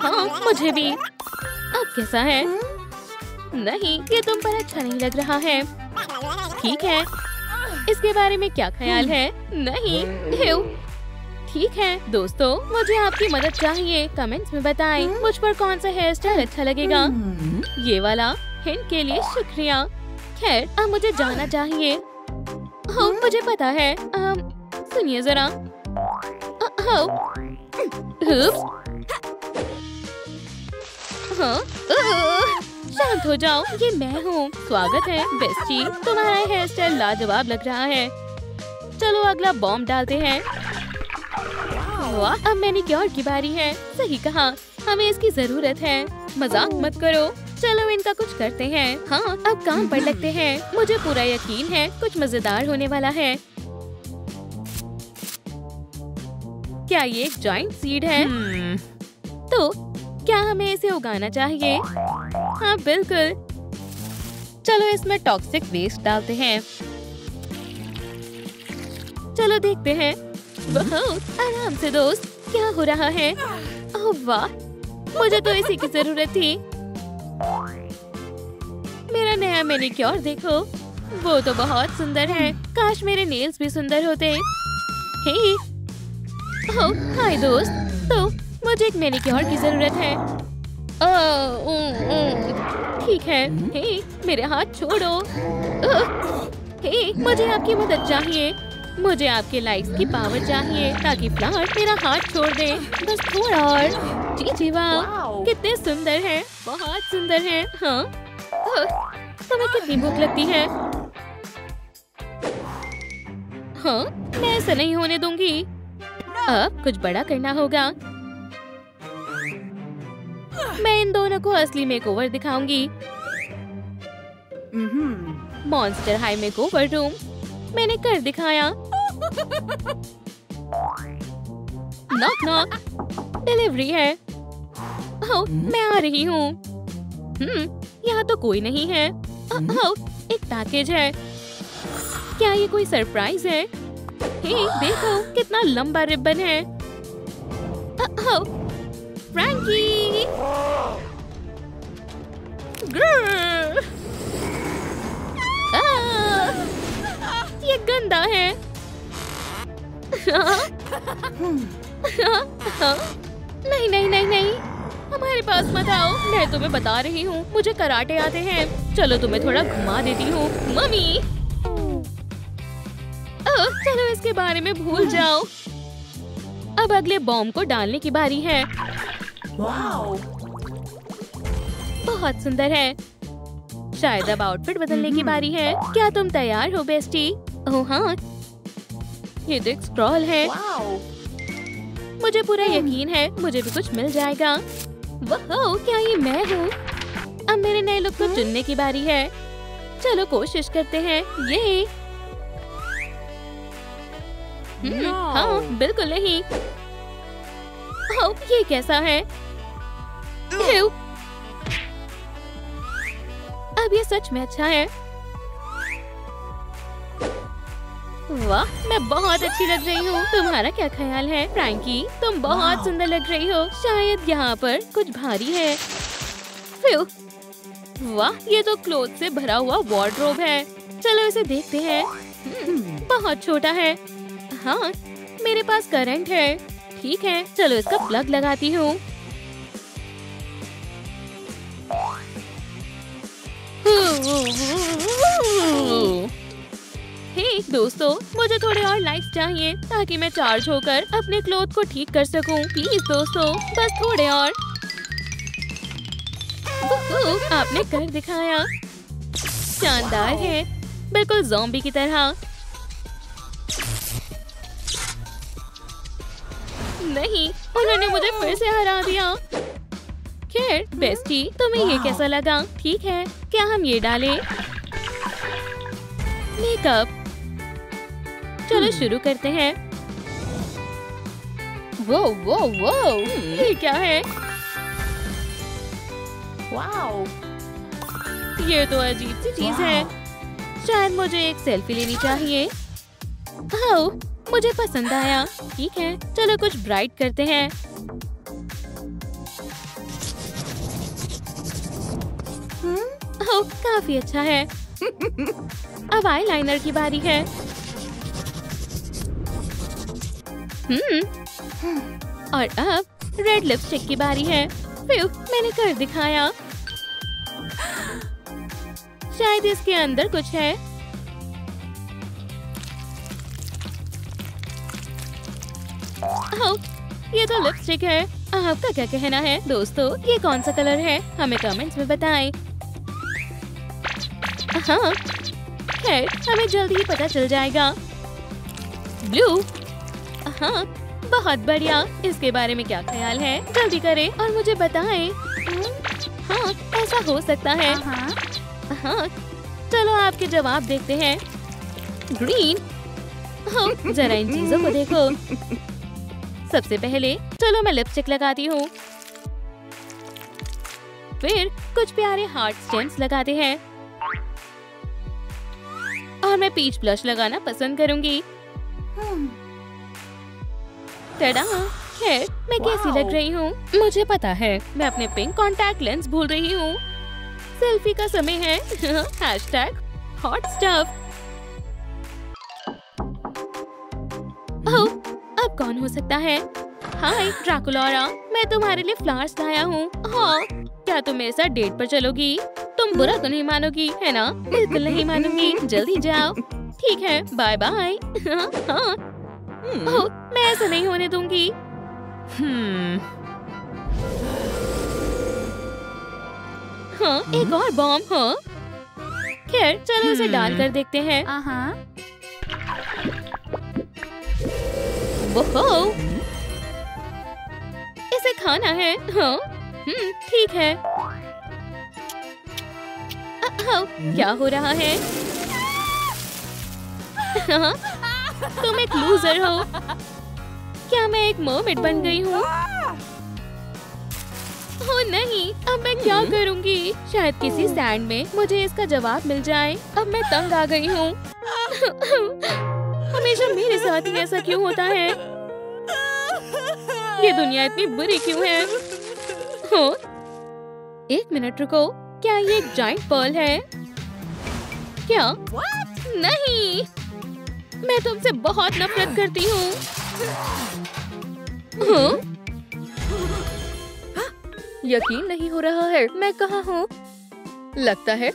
S1: हाँ, मुझे भी। अब कैसा है? नहीं, ये तुम पर अच्छा नहीं लग रहा है। ठीक है, इसके बारे में क्या ख्याल है? नहीं, ठीक है दोस्तों, मुझे आपकी मदद चाहिए। कमेंट्स में बताएं मुझ पर कौन सा हेयर स्टाइल अच्छा लगेगा। ये वाला। हिंट के लिए शुक्रिया। खैर, अब मुझे जाना चाहिए। हाँ, मुझे पता है। सुनिए जरा। हाँ, शांत हो जाओ, ये मैं हूँ। स्वागत है बेस्टी, तुम्हारा हेयर स्टाइल लाजवाब लग रहा है। चलो अगला बॉम्ब डालते हैं। वाह, अब मैनिक्योर की बारी है। सही कहा, हमें इसकी जरूरत है। मजाक मत करो। चलो इनका कुछ करते हैं। हाँ, अब काम पर लगते हैं। मुझे पूरा यकीन है कुछ मजेदार होने वाला है। क्या ये एक जॉइंट सीड है? तो क्या हमें इसे उगाना चाहिए? हाँ बिल्कुल। चलो इसमें टॉक्सिक वेस्ट डालते हैं। चलो देखते हैं। बहुत आराम से दोस्त, क्या हो रहा है? ओह वाह, मुझे तो इसी की जरूरत थी। मेरा नया मैनिक्योर देखो, वो तो बहुत सुंदर है। काश मेरे नेल्स भी सुंदर होते। हे, ओह हाय दोस्त, तो मुझे एक मैनिक्योर की जरूरत है। ठीक है। हे, मेरे हाथ छोड़ो। हे, मुझे आपकी मदद चाहिए। मुझे आपके लाइक्स की पावर चाहिए ताकि फ्लावर मेरा हाथ छोड़ दे। बस थोड़ा और। जी वाह, कितने सुंदर हैं, बहुत सुंदर हैं। हाँ, तुम्हें कितनी भूख लगती है? हाँ, मैं ऐसा नहीं होने दूंगी। अब कुछ बड़ा करना होगा। मैं इन दोनों को असली मेकओवर दिखाऊंगी। मॉन्स्टर हाई मेकओवर रूम मैंने कर दिखाया। नॉक नॉक, डिलीवरी है। ओह, मैं आ रही हूँ। यहाँ तो कोई नहीं है। ओह, एक पैकेज है। क्या ये कोई सरप्राइज है? हे, देखो कितना लंबा रिबन है। ओह, फ्रैंकी! ये गंदा है। नहीं नहीं नहीं नहीं, हमारे पास मत आओ। मैं तुम्हें बता रही हूँ, मुझे कराटे आते हैं। चलो तुम्हें थोड़ा घुमा देती हूँ। मम्मी, चलो इसके बारे में भूल जाओ। अब अगले बॉम्ब को डालने की बारी है। बहुत सुंदर है। शायद अब आउटफिट बदलने की बारी है। क्या तुम तैयार हो बेस्टी? ओह हाँ, ये तो एक स्क्रॉल है। मुझे पूरा यकीन है मुझे भी कुछ मिल जाएगा। वाह, क्या ये मैं हूँ? अब मेरे नए लुक को चुनने की बारी है। चलो कोशिश करते हैं। ये हाँ, बिल्कुल नहीं। ओह, ये कैसा है? अब ये सच में अच्छा है। वाह, मैं बहुत अच्छी लग रही हूँ। तुम्हारा क्या ख्याल है? फ्रैंकी, तुम बहुत सुंदर लग रही हो। शायद यहाँ पर कुछ भारी है। वाह, ये तो क्लोथ से भरा हुआ वार्डरोब है। चलो इसे देखते हैं। बहुत छोटा है। हाँ, मेरे पास करंट है। ठीक है, चलो इसका प्लग लगाती हूँ। हे दोस्तों, मुझे थोड़े और लाइक्स चाहिए ताकि मैं चार्ज होकर अपने क्लोथ को ठीक कर सकूं। प्लीज दोस्तों, बस थोड़े और। आपने कर दिखाया। शानदार है, बिल्कुल ज़ॉम्बी की तरह। नहीं, उन्होंने मुझे फिर से हरा दिया। खैर बेस्टी, तुम्हें ये कैसा लगा? ठीक है, क्या हम ये डालें? मेकअप। चलो शुरू करते हैं। वो ये क्या है? वाओ, ये तो अजीब सी चीज है। शायद मुझे एक सेल्फी लेनी चाहिए। ओह, मुझे पसंद आया। ठीक है, चलो कुछ ब्राइट करते हैं। ओह, काफी अच्छा है। अब आईलाइनर की बारी है। और अब रेड लिपस्टिक की बारी है। मैंने कर दिखाया। शायद इसके अंदर कुछ है। ओह, ये तो लिपस्टिक है। आपका क्या कहना है दोस्तों? ये कौन सा कलर है? हमें कमेंट्स में बताएं। हाँ, खैर हमें जल्दी ही पता चल जाएगा। ब्लू। हाँ, बहुत बढ़िया। इसके बारे में क्या ख्याल है? जल्दी करें और मुझे बताएं। हाँ, ऐसा हो सकता है। हाँ, चलो आपके जवाब देखते हैं। ग्रीन। हाँ, जरा इन चीजों को देखो। सबसे पहले चलो मैं लिपस्टिक लगाती हूँ। फिर कुछ प्यारे हार्ट स्टेम्स लगाते हैं। और मैं पीच ब्लश लगाना पसंद करूंगी। टडा! खैर, मैं कैसी लग रही हूँ? मुझे पता है, मैं अपने पिंक कॉन्टैक्ट लेंस भूल रही हूँ। सेल्फी का समय है। Hashtag hot stuff. ओह, अब कौन हो सकता है? हाय ड्रैकुला, मैं तुम्हारे लिए फ्लावर्स लाया हूँ। हाँ, क्या तुम मेरे साथ डेट पर चलोगी? तुम बुरा तो नहीं मानोगी, है ना? बिल्कुल नहीं मानूंगी। जल्दी जाओ। ठीक है, बाय बाय। हाँ, ओह, मैं ऐसा नहीं होने दूंगी। हाँ, एक और बॉम्ब। हाँ, खैर चलो उसे डाल कर देखते हैं। वो इसे खाना है। हाँ, ठीक है। क्या हो रहा है? हाँ, तुम एक लूजर हो। क्या मैं एक मर्मेड बन गई हूँ? ओह नहीं, अब मैं क्या करूँगी? शायद किसी सैंड में मुझे इसका जवाब मिल जाए। अब मैं तंग आ गई हूँ। हमेशा मेरे साथ ही ऐसा क्यों होता है? ये दुनिया इतनी बुरी क्यों है? हाँ, एक मिनट रुको, क्या ये एक जाइंट पर्ल है? क्या? नहीं, मैं तुमसे बहुत नफरत करती हूँ। हाँ? यकीन नहीं हो रहा है, मैं कहाँ हूँ? लगता है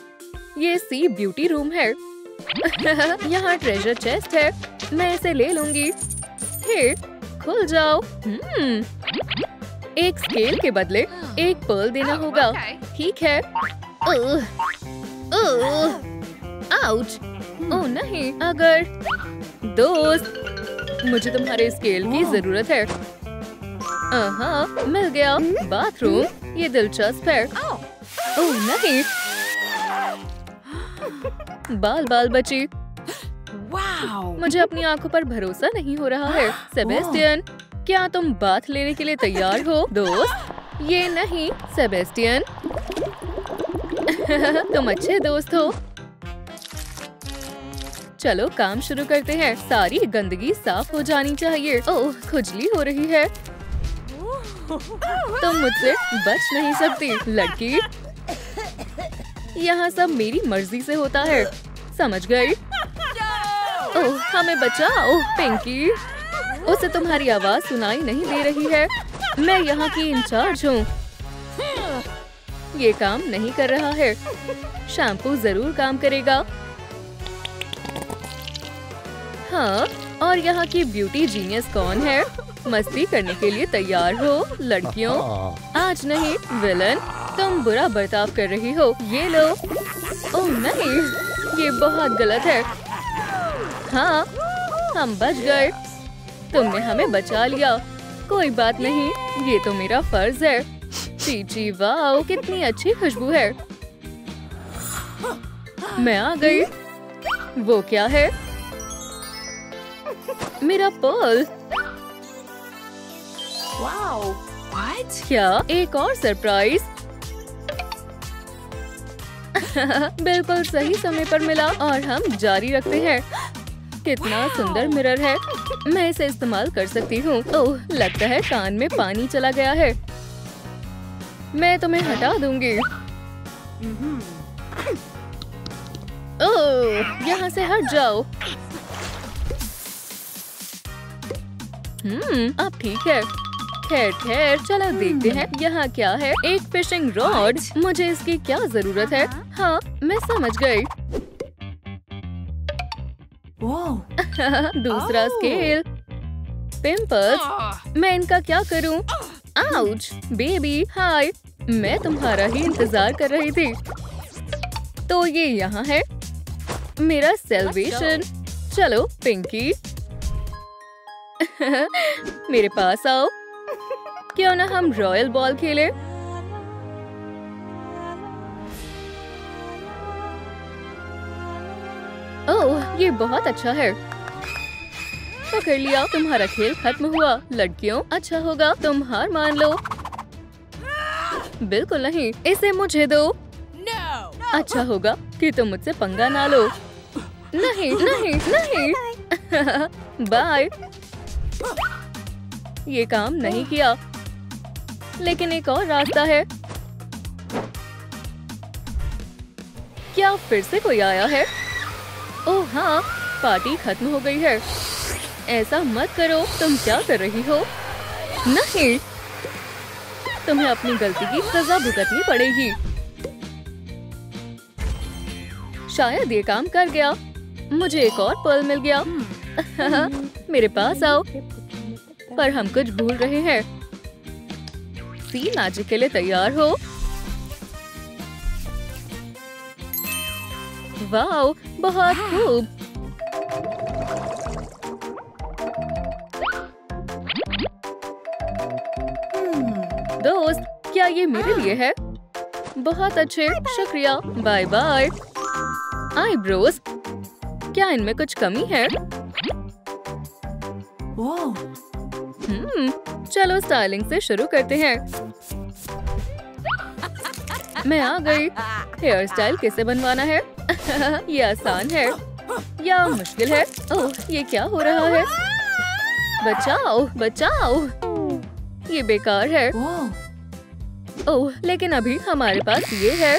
S1: ये सी ब्यूटी रूम है। यहाँ ट्रेजर चेस्ट है, मैं इसे ले लूंगी। हे, खुल जाओ। एक स्केल के बदले एक पर्ल देना होगा। ठीक है। आउच! ओह नहीं, अगर दोस्त, मुझे तुम्हारे स्केल की जरूरत है। हाँ, मिल गया। बाथरूम, ये दिलचस्प है। ओह नहीं, बाल बची। मुझे अपनी आंखों पर भरोसा नहीं हो रहा है। सेबेस्टियन, क्या तुम बाथ लेने के लिए तैयार हो? दोस्त, ये नहीं। सेबेस्टियन, तुम अच्छे दोस्त हो। चलो काम शुरू करते हैं। सारी गंदगी साफ हो जानी चाहिए। ओह, खुजली हो रही है। तुम मुझसे बच नहीं सकती लड़की। यहाँ सब मेरी मर्जी से होता है, समझ गई? ओह, हमें बचाओ पिंकी। उसे तुम्हारी आवाज सुनाई नहीं दे रही है। मैं यहाँ की इंचार्ज हूँ। ये काम नहीं कर रहा है। शैम्पू जरूर काम करेगा। हाँ, और यहाँ की ब्यूटी जीनियस कौन है? मस्ती करने के लिए तैयार हो लड़कियों? आज नहीं विलन, तुम बुरा बर्ताव कर रही हो। ये लो। ओह नहीं, ये बहुत गलत है। हाँ, हम बच गए। तुमने हमें बचा लिया। कोई बात नहीं, ये तो मेरा फर्ज है। चीची वाओ, कितनी अच्छी खुशबू है। मैं आ गई। वो क्या है? मेरा पर्ल।
S2: Wow. What?
S1: क्या एक और सरप्राइज? बिल्कुल सही समय पर मिला और हम जारी रखते हैं। कितना सुंदर मिरर है। मैं इसे इस्तेमाल कर सकती हूँ। ओह, लगता है कान में पानी चला गया है। मैं तुम्हें हटा दूंगी। ओह, यहाँ से हट जाओ। अब ठीक है। खैर खैर, चलो देखते हैं यहाँ क्या है। एक फिशिंग रॉड। मुझे इसकी क्या जरूरत है? हाँ, मैं समझ गई।
S2: Whoa.
S1: दूसरा स्केल। पिंपल्स। मैं इनका क्या करूँ? Ouch, baby hi. मैं तुम्हारा ही इंतजार कर रही थी। तो ये यहाँ है मेरा सेल्वेशन। चलो पिंकी, मेरे पास आओ। क्यों ना हम रॉयल बॉल खेलें? ओह, ये बहुत अच्छा है। पकड़ लिया। तुम्हारा खेल खत्म हुआ लड़कियों। अच्छा होगा तुम हार मान लो। बिल्कुल नहीं, इसे मुझे दो।
S2: No.
S1: अच्छा होगा कि तुम मुझसे पंगा ना लो। नहीं नहीं नहीं। बाय। ये काम नहीं किया, लेकिन एक और रास्ता है। क्या फिर से कोई आया है? ओह हाँ, पार्टी खत्म हो गई है। ऐसा मत करो। तुम क्या कर रही हो? नहीं, तुम्हें अपनी गलती की सजा भुगतनी पड़ेगी। शायद ये काम कर गया। मुझे एक और पर्ल मिल गया। मेरे पास आओ। पर हम कुछ भूल रहे हैं। सी मैजिक के लिए तैयार हो? वाओ, बहुत खूब। दोस्त, क्या ये मेरे लिए है? बहुत अच्छे, शुक्रिया। Bye bye. आईब्रोज, क्या इनमें कुछ कमी है?
S2: Whoa.
S1: चलो स्टाइलिंग से शुरू करते हैं। मैं आ गई। हेयर स्टाइल कैसे बनवाना है? ये आसान है या मुश्किल है? ओह, ये क्या हो रहा है? बचाओ बचाओ, ये बेकार है।
S2: Whoa.
S1: ओह, लेकिन अभी हमारे पास ये है।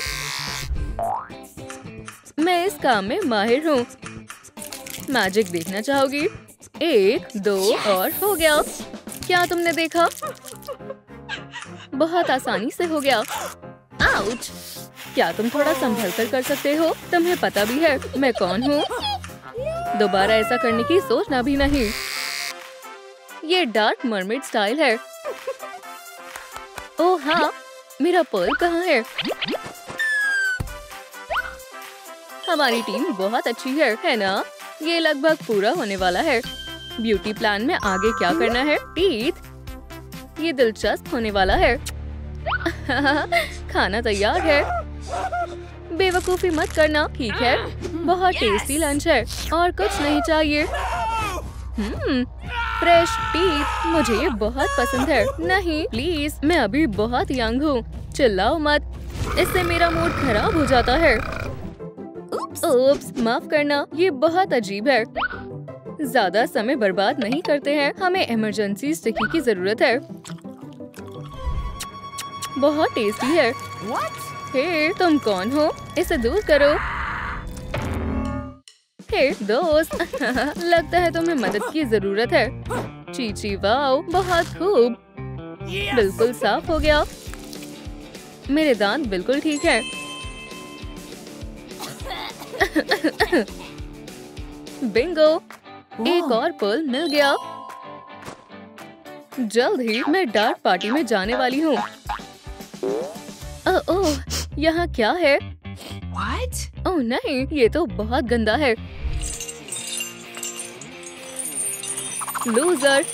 S1: मैं इस काम में माहिर हूँ। मैजिक देखना चाहोगी? 1, 2 और हो गया। क्या तुमने देखा? बहुत आसानी से हो गया। आउच! क्या तुम थोड़ा संभल कर सकते हो? तुम्हें पता भी है मैं कौन हूँ। दोबारा ऐसा करने की सोचना भी नहीं। ये डार्क मरमेड स्टाइल है। ओह हाँ, मेरा पर्ल कहाँ है? हमारी टीम बहुत अच्छी है ना? ये लगभग पूरा होने वाला है। ब्यूटी प्लान में आगे क्या करना है? टीथ। ये दिलचस्प होने वाला है। खाना तैयार है। बेवकूफी मत करना, ठीक है? बहुत टेस्टी लंच है और कुछ नहीं चाहिए। फ्रेश टीथ, मुझे ये बहुत पसंद है। नहीं प्लीज, मैं अभी बहुत यंग हूँ। चिल्लाओ मत, इससे मेरा मूड खराब हो जाता है। ओप्स, माफ करना, ये बहुत अजीब है। ज्यादा समय बर्बाद नहीं करते हैं। हमें इमरजेंसी स्टिकी की जरूरत है। बहुत टेस्टी है। हे, तुम कौन हो? इसे दूर करो। हे दोस्त, लगता है तुम्हें मदद की जरूरत है। चीची वाओ, बहुत खूब। बिल्कुल साफ हो गया। मेरे दांत बिल्कुल ठीक है। बिंगो, एक और पर्ल मिल गया। जल्द ही मैं डार्क पार्टी में जाने वाली हूँ। ओह, यहाँ क्या है?
S2: What?
S1: ओह नहीं, ये तो बहुत गंदा है। लूजर,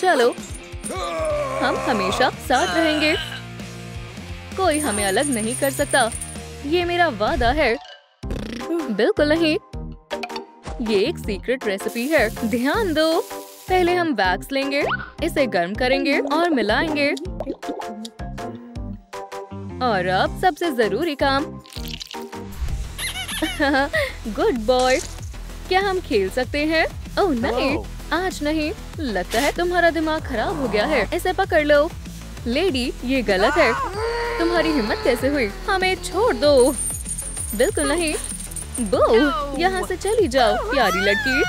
S1: चलो हम हमेशा साथ रहेंगे। कोई हमें अलग नहीं कर सकता, ये मेरा वादा है। बिल्कुल नहीं, ये एक सीक्रेट रेसिपी है। ध्यान दो, पहले हम वैक्स लेंगे, इसे गर्म करेंगे और मिलाएंगे। और अब सबसे जरूरी काम। गुड बॉय, क्या हम खेल सकते हैं? ओह नहीं, आज नहीं। लगता है तुम्हारा दिमाग खराब हो गया है। इसे पकड़ लो। लेडी, ये गलत है। तुम्हारी हिम्मत कैसे हुई? हमें छोड़ दो। बिल्कुल नहीं। बो, यहाँ से चली जाओ प्यारी लड़की।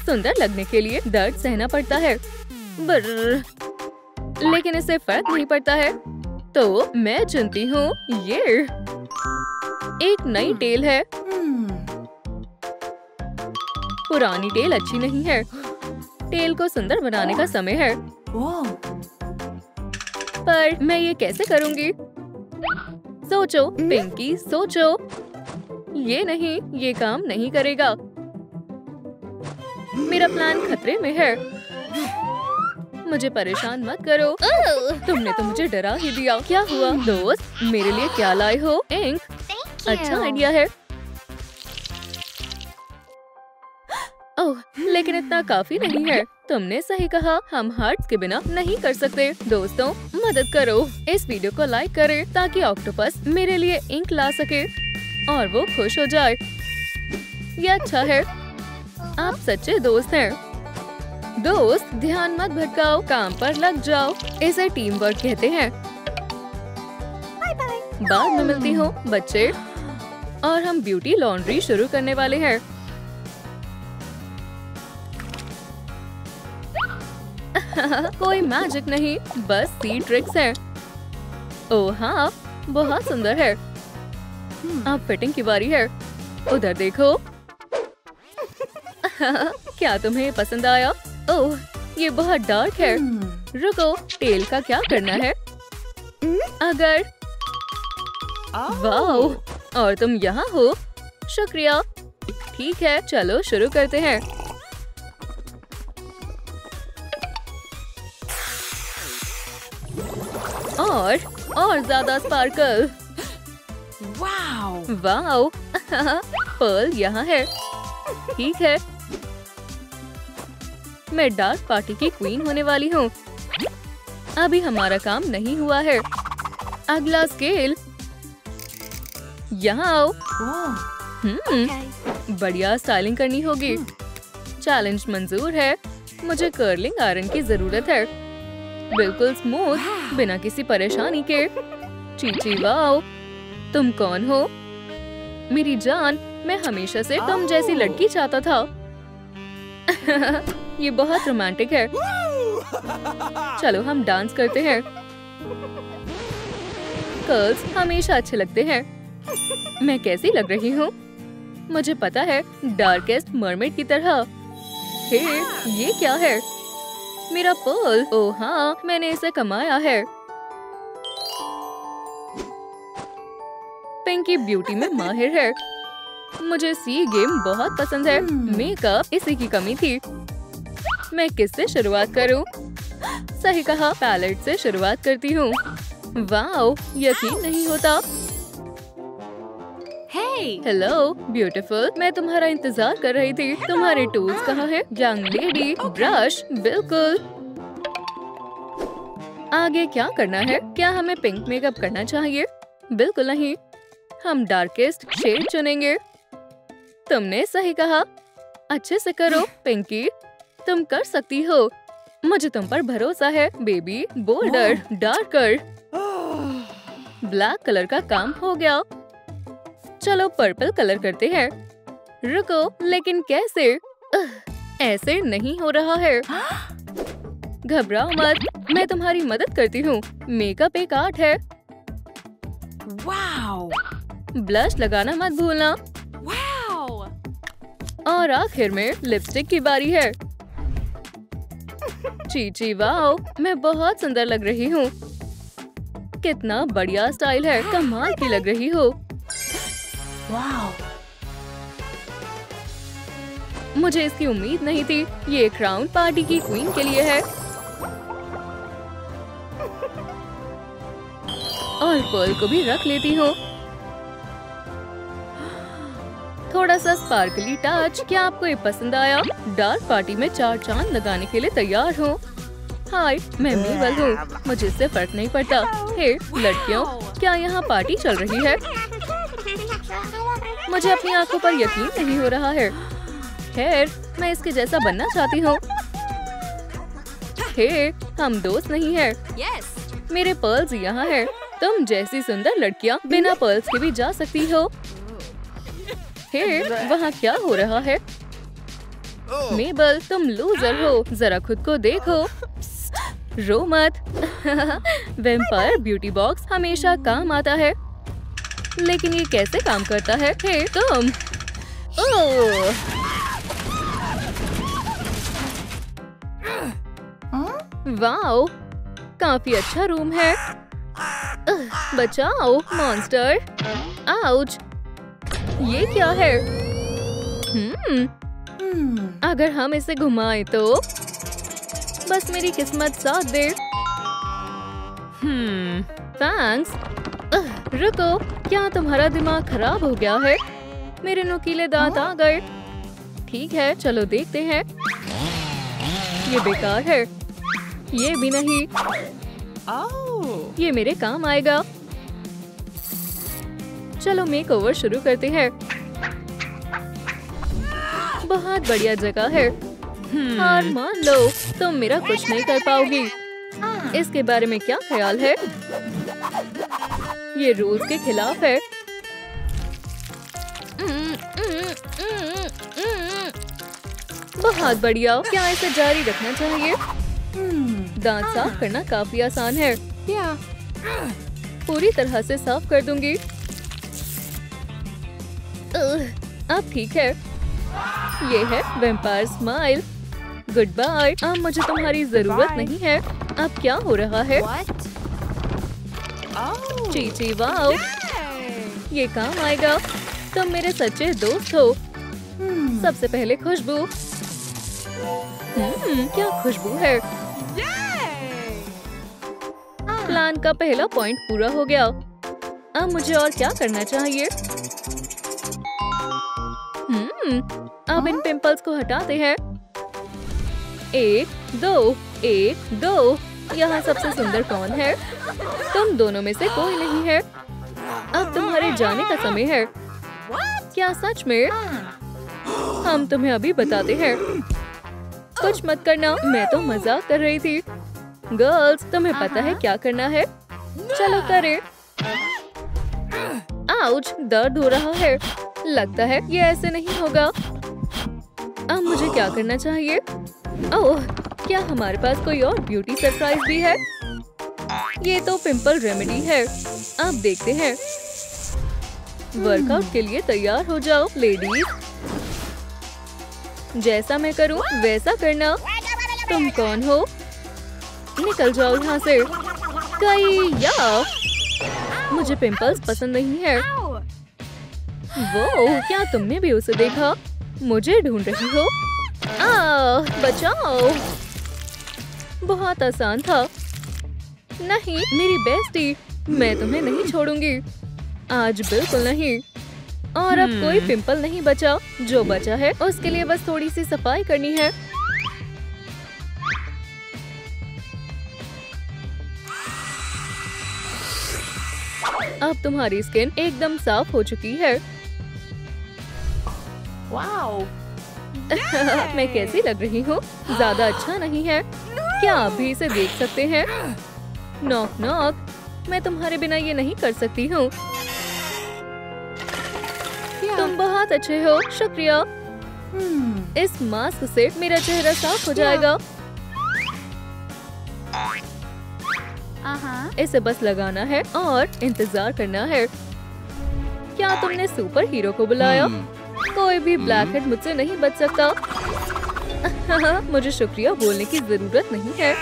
S1: सुंदर लगने के लिए दर्द सहना पड़ता है। लेकिन इससे फर्क नहीं पड़ता है, तो मैं चुनती हूँ ये। एक नई टेल है। पुरानी टेल अच्छी नहीं है। टेल को सुंदर बनाने का समय है। पर मैं ये कैसे करूँगी? सोचो पिंकी, सोचो। ये नहीं, ये काम नहीं करेगा। मेरा प्लान खतरे में है। मुझे परेशान मत करो। तुमने तो मुझे डरा ही दिया। क्या हुआ दोस्त? मेरे लिए क्या लाए हो? इंक, अच्छा आइडिया है। ओह, लेकिन इतना काफी नहीं है। तुमने सही कहा, हम हार्ट्स के बिना नहीं कर सकते। दोस्तों, मदद करो। इस वीडियो को लाइक करें ताकि ऑक्टोपस मेरे लिए इंक ला सके और वो खुश हो जाए। ये अच्छा है। आप सच्चे दोस्त हैं। दोस्त, ध्यान मत भटकाओ, काम पर लग जाओ। इसे टीम वर्क कहते हैं। बाद में मिलती हूँ बच्चे। और हम ब्यूटी लॉन्ड्री शुरू करने वाले हैं। कोई मैजिक नहीं, बस सी ट्रिक्स हैं। ओह हाँ, बहुत सुंदर है। अब फिटिंग की बारी है। उधर देखो। क्या तुम्हें पसंद आया? ओह, ये बहुत डार्क है। रुको, टेल का क्या करना है? अगर वाह, और तुम यहाँ हो। शुक्रिया। ठीक है, चलो शुरू करते हैं। और ज्यादा स्पार्कल। वाओ, पर्ल यहाँ है। ठीक है, मैं डार्क पार्टी की क्वीन होने वाली हूँ। अभी हमारा काम नहीं हुआ है। अगला स्केल। यहाँ आओ। बढ़िया स्टाइलिंग करनी होगी। चैलेंज मंजूर है। मुझे कर्लिंग आयरन की जरूरत है। बिल्कुल स्मूथ, बिना किसी परेशानी के। चीची वाओ, तुम कौन हो? मेरी जान, मैं हमेशा से तुम जैसी लड़की चाहता था। ये बहुत रोमांटिक है। चलो हम डांस करते हैं। कर्ल्स हमेशा अच्छे लगते हैं। मैं कैसी लग रही हूँ? मुझे पता है, डार्केस्ट मरमेड की तरह। हे, ये क्या है? मेरा पर्ल। ओह हाँ, मैंने इसे कमाया है। पिंकी ब्यूटी में माहिर है। मुझे सी गेम बहुत पसंद है। मेकअप इसी की कमी थी। मैं किससे शुरुआत करूं? सही कहा, पैलेट से शुरुआत करती हूँ। वाओ, यकीन नहीं होता। हेलो ब्यूटीफुल, मैं तुम्हारा इंतजार कर रही थी। तुम्हारे टूल्स कहाँ है? यंग लेडी, ब्रश, बिल्कुल। आगे क्या करना है? क्या हमें पिंक मेकअप करना चाहिए? बिल्कुल नहीं, हम डार्केस्ट शेड चुनेंगे। तुमने सही कहा। अच्छे से करो पिंकी, तुम कर सकती हो। मुझे तुम पर भरोसा है baby. Boulder, darker. Black colour का काम हो गया। चलो पर्पल कलर करते हैं। रुको, लेकिन कैसे? ऐसे नहीं हो रहा है। घबराओ मत, मैं तुम्हारी मदद करती हूँ। मेकअप एक आर्ट है।
S2: Wow.
S1: ब्लश लगाना मत भूलना।
S2: Wow.
S1: और आखिर में लिपस्टिक की बारी है। चीची वाओ, मैं बहुत सुंदर लग रही हूँ। कितना बढ़िया स्टाइल है, कमाल की लग रही हो।
S2: Wow.
S1: मुझे इसकी उम्मीद नहीं थी। ये क्राउन पार्टी की क्वीन के लिए है। और पर्ल को भी रख लेती हूँ। थोड़ा सा स्पार्कली टच। क्या आपको ये पसंद आया? डार्क पार्टी में 4 चांद लगाने के लिए तैयार हूँ। हाय, मैं मेबल हूँ। मुझे इससे फर्क नहीं पड़ता। हे लड़कियों, क्या यहाँ पार्टी चल रही है? मुझे अपनी आंखों पर यकीन नहीं हो रहा है। खैर, मैं इसके जैसा बनना चाहती हूँ। हे, हम दोस्त नहीं हैं।
S2: Yes.
S1: मेरे पर्ल्स यहाँ है। तुम जैसी सुंदर लड़कियाँ बिना पर्ल्स के भी जा सकती हो। हे, वहाँ क्या हो रहा है? मेबल, तुम लूजर हो। जरा खुद को देखो। रो मत। वैम्पायर ब्यूटी बॉक्स हमेशा काम आता है। लेकिन ये कैसे काम करता है? हे, तुम। ओह, वाओ, काफी अच्छा रूम है। बचाओ मॉन्स्टर। आउच, ये क्या है? अगर हम इसे घुमाएं तो बस मेरी किस्मत साथ दे। थैंक्स। रुको, क्या तुम्हारा दिमाग खराब हो गया है? मेरे नुकीले दांत आ गए। ठीक है, चलो देखते हैं। ये बेकार है। ये भी नहीं।
S2: Oh.
S1: ये मेरे काम आएगा। चलो मेकओवर शुरू करते हैं। बहुत बढ़िया जगह है। हार मान लो, तुम मेरा कुछ नहीं कर पाओगी। इसके बारे में क्या ख्याल है? ये रूल्स के खिलाफ है। बहुत बढ़िया। क्या इसे जारी रखना चाहिए? दांत साफ करना काफी आसान है।
S2: Yeah.
S1: पूरी तरह से साफ कर दूंगी। अब ठीक है। ये है वैम्पायर स्माइल। Good bye. अब मुझे तुम्हारी जरूरत नहीं है। अब क्या हो रहा है?
S2: What? Oh.
S1: Chichi wow,
S2: Yay.
S1: ये काम आएगा। तुम मेरे सच्चे दोस्त हो। सबसे पहले खुशबू। क्या खुशबू है।
S2: Yay.
S1: प्लान का पहला पॉइंट पूरा हो गया। अब मुझे और क्या करना चाहिए? अब इन पिंपल्स को हटाते हैं। 1 2 1 2। यहाँ सबसे सुंदर कौन है? तुम दोनों में से कोई नहीं है। अब तुम्हारे जाने का समय है। क्या सच में? हम तुम्हें अभी बताते हैं। कुछ मत करना, मैं तो मजाक कर रही थी। गर्ल्स, तुम्हें पता है क्या करना है? चलो करें। आउच, दर्द हो रहा है। लगता है ये ऐसे नहीं होगा। अब मुझे क्या करना चाहिए? ओह, क्या हमारे पास कोई और ब्यूटी सरप्राइज भी है? ये तो पिंपल रेमेडी है। अब देखते हैं। वर्कआउट के लिए तैयार हो जाओ लेडीज। जैसा मैं करूं वैसा करना। तुम कौन हो? निकल जाओ यहाँ से। या मुझे पिंपल्स पसंद नहीं है। वो, क्या तुमने भी उसे देखा? मुझे ढूंढ रही हो? बचाओ। बहुत आसान था। नहीं, मेरी बेस्टी, मैं तुम्हें नहीं छोड़ूंगी। आज बिल्कुल नहीं। और अब कोई पिंपल नहीं बचा। जो बचा है उसके लिए बस थोड़ी सी सफाई करनी है। अब तुम्हारी स्किन एकदम साफ हो चुकी है।
S2: Wow.
S1: मैं कैसी लग रही हूँ? ज्यादा अच्छा नहीं है। क्या आप भी इसे देख सकते हैं? Knock knock. मैं तुम्हारे बिना ये नहीं कर सकती हूँ। तुम बहुत अच्छे हो, शुक्रिया। इस मास्क से मेरा चेहरा साफ हो जाएगा। इसे बस लगाना है और इंतजार करना है। क्या तुमने सुपर हीरो को बुलाया? कोई भी ब्लैक हेड मुझसे नहीं बच सकता। मुझे शुक्रिया बोलने की जरूरत नहीं है।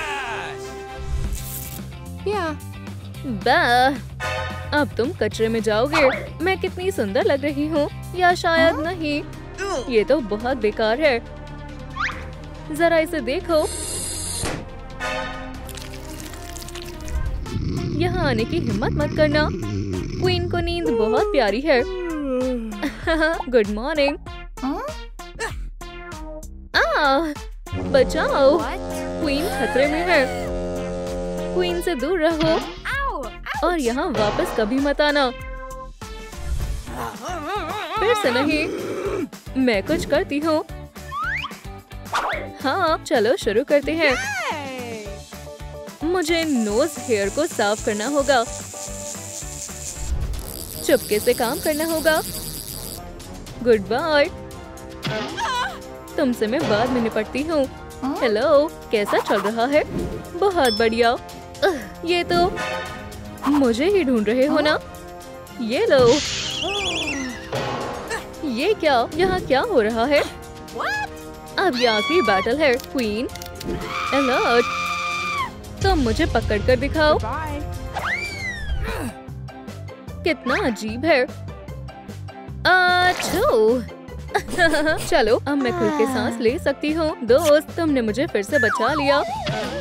S1: अब तुम कचरे में जाओगे। मैं कितनी सुंदर लग रही हूँ या शायद नहीं। ये तो बहुत बेकार है। जरा इसे देखो। यहाँ आने की हिम्मत मत करना। क्वीन को नींद बहुत प्यारी है। Good morning. बचाओ, क्वीन खतरे में है। क्वीन से दूर रहो और यहाँ वापस कभी मत आना। फिर से नहीं। मैं कुछ करती हूँ। हाँ, चलो शुरू करते हैं। मुझे नोज हेयर को साफ करना होगा। चुपके से काम करना होगा। Good bye. तुमसे मैं बाद में निपटती हूँ। हेलो, कैसा चल रहा है? बहुत बढ़िया। ये तो मुझे ही ढूंढ रहे हो ना? ये लो। ये क्या? यहाँ क्या हो रहा है? अब ये आखिरी बैटल है। Queen alert. तुम मुझे पकड़ कर दिखाओ। कितना अजीब है। चलो, अब मैं खुल के सांस ले सकती हूँ। दोस्त, तुमने मुझे फिर से बचा लिया।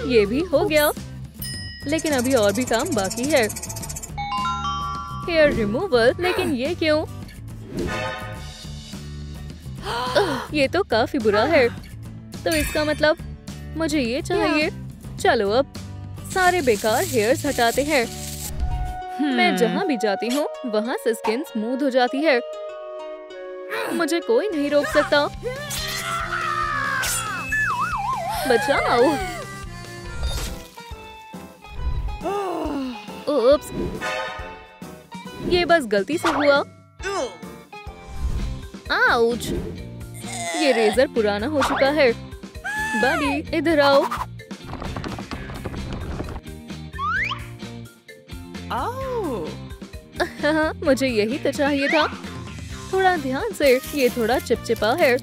S1: ये भी हो गया, लेकिन अभी और भी काम बाकी है। हेयर रिमूवल, लेकिन ये क्यों? ये तो काफी बुरा है। तो इसका मतलब मुझे ये चाहिए। चलो, अब सारे बेकार हेयर्स हटाते हैं। मैं जहाँ भी जाती हूँ वहाँ से स्किन स्मूथ हो जाती है। मुझे कोई नहीं रोक सकता। बचाओ। ओप्स, ये बस गलती से हुआ। आउच, ये रेजर पुराना हो चुका है। बडी, इधर आओ। मुझे यही तो चाहिए था। थोड़ा ध्यान से, ये थोड़ा चिपचिपा है।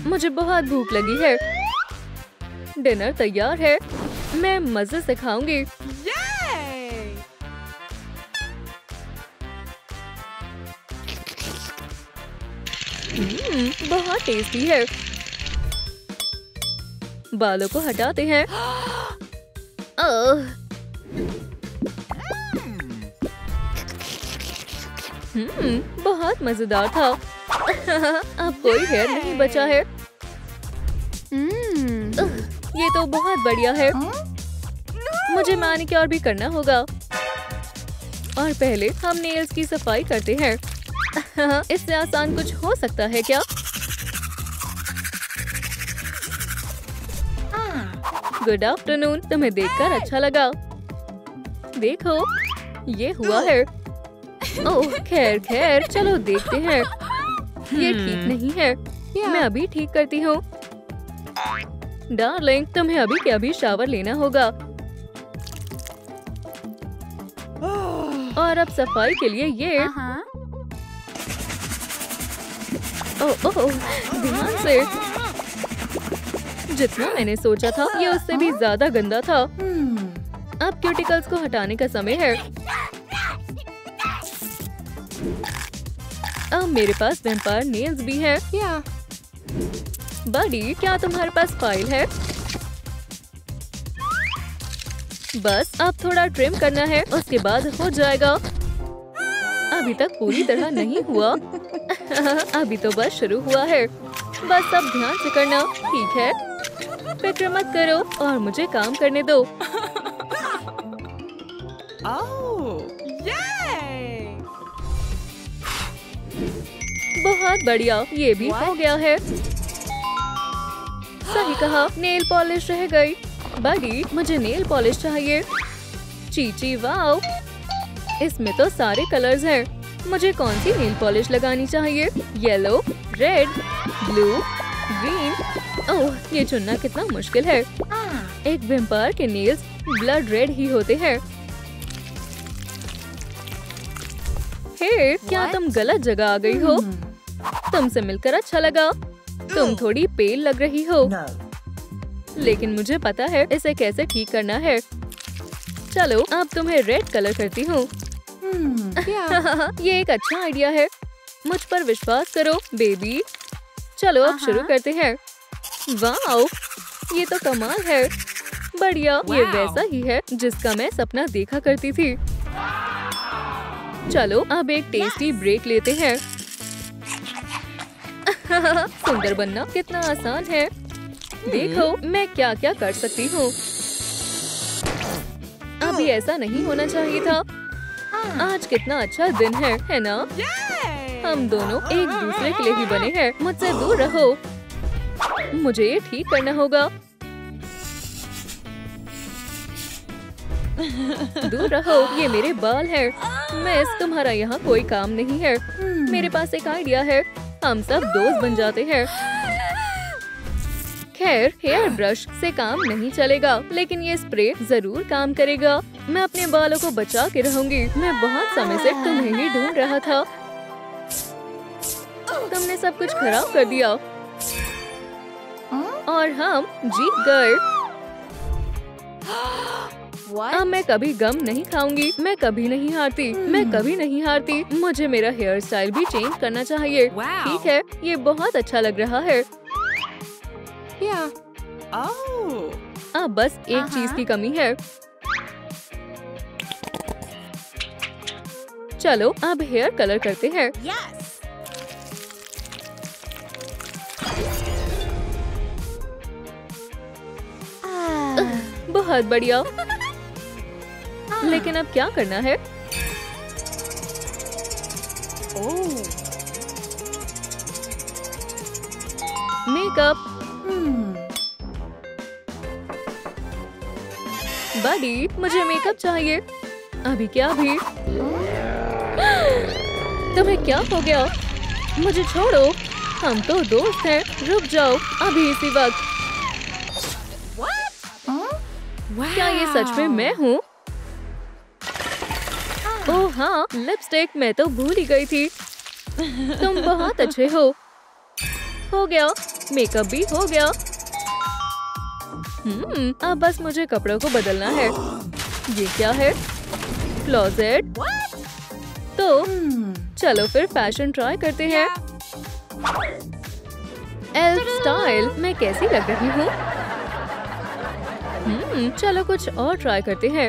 S1: मुझे बहुत भूख लगी है। डिनर तैयार है। मैं मजे से खाऊंगी। बहुत टेस्टी है। बालों को हटाते हैं। बहुत मजेदार था। अब कोई हेयर नहीं बचा है। ये तो बहुत बढ़िया है। मुझे मैनिक्योर भी करना होगा। और पहले हम नेल्स की सफाई करते हैं। इससे आसान कुछ हो सकता है क्या? Good afternoon. तुम्हें देखकर अच्छा लगा। देखो, ये हुआ है। ओह, खैर खैर, चलो देखते हैं। ये ठीक नहीं है। मैं अभी ठीक करती हूँ। डार्लिंग, तुम्हें अभी के अभी शावर लेना होगा। और अब सफाई के लिए ये। ओह, ध्यान से। जितना मैंने सोचा था, ये उससे भी ज्यादा गंदा था। अब क्यूटिकल्स को हटाने का समय है। अब मेरे पास वेम्पायर नेल्स भी है। बडी, क्या तुम्हारे पास फाइल है? बस अब थोड़ा ट्रिम करना है, उसके बाद हो जाएगा। अभी तक पूरी तरह नहीं हुआ। अभी तो बस शुरू हुआ है। बस अब ध्यान से करना, ठीक है? फिक्र मत करो और मुझे काम करने दो। बहुत बढ़िया, ये भी हो गया है। सही कहा, नेल पॉलिश रह गई। बडी, मुझे नेल पॉलिश चाहिए। चीची, वाओ, इसमें तो सारे कलर्स हैं। मुझे कौन सी नेल पॉलिश लगानी चाहिए? Yellow, red, blue, green. Oh, ये चुनना कितना मुश्किल है। एक वैम्पायर के नेल्स ब्लड रेड ही होते हैं। हे, क्या तुम गलत जगह आ गई हो? तुमसे मिलकर अच्छा लगा। तुम थोड़ी पेल लग रही हो। लेकिन मुझे पता है इसे कैसे ठीक करना है। चलो, अब तुम्हें रेड कलर करती हूँ। ये एक अच्छा आइडिया है। मुझ पर विश्वास करो बेबी। चलो अब शुरू करते हैं। वाओ, ये तो कमाल है। बढ़िया, ये वैसा ही है जिसका मैं सपना देखा करती थी। चलो अब एक टेस्टी ब्रेक लेते हैं। सुंदर बनना कितना आसान है। देखो मैं क्या क्या कर सकती हूँ। अभी ऐसा नहीं होना चाहिए था। आज कितना अच्छा दिन है ना? हम दोनों एक दूसरे के लिए ही बने हैं। मुझसे दूर रहो। मुझे ये ठीक करना होगा। दूर रहो, ये मेरे बाल हैं। मिस, तुम्हारा यहाँ कोई काम नहीं है। मेरे पास एक आइडिया है। हम सब दोस्त बन जाते हैं। खैर, हेयर ब्रश से काम नहीं चलेगा, लेकिन ये स्प्रे जरूर काम करेगा। मैं अपने बालों को बचा के रहूंगी। मैं बहुत समय से तुम्हें ही ढूंढ रहा था। तुमने सब कुछ खराब कर दिया और हम जीत गए। अब मैं कभी गम नहीं खाऊंगी। मैं कभी नहीं हारती। मैं कभी नहीं हारती। मुझे मेरा हेयर स्टाइल भी चेंज करना चाहिए। ठीक है, ये बहुत अच्छा लग रहा है। अब बस एक चीज की कमी है। चलो अब हेयर कलर करते हैं। बहुत बढ़िया। लेकिन अब क्या करना है? मेकअप। बडी, मुझे मेकअप चाहिए। अभी क्या भी? तुम्हें क्या हो गया? मुझे छोड़ो। हम तो दोस्त हैं। रुक जाओ अभी इसी वक्त। क्या ये सच में मैं हूँ? ओह हाँ, लिपस्टिक। मैं तो भूल ही गई थी। तुम बहुत अच्छे हो। हो गया, मेकअप भी हो गया। अब बस मुझे कपड़ों को बदलना है। ये क्या है? क्लोजेट। तो चलो फिर फैशन ट्राई करते हैं। Elf style. मैं कैसी लग रही हूँ? चलो कुछ और ट्राई करते हैं।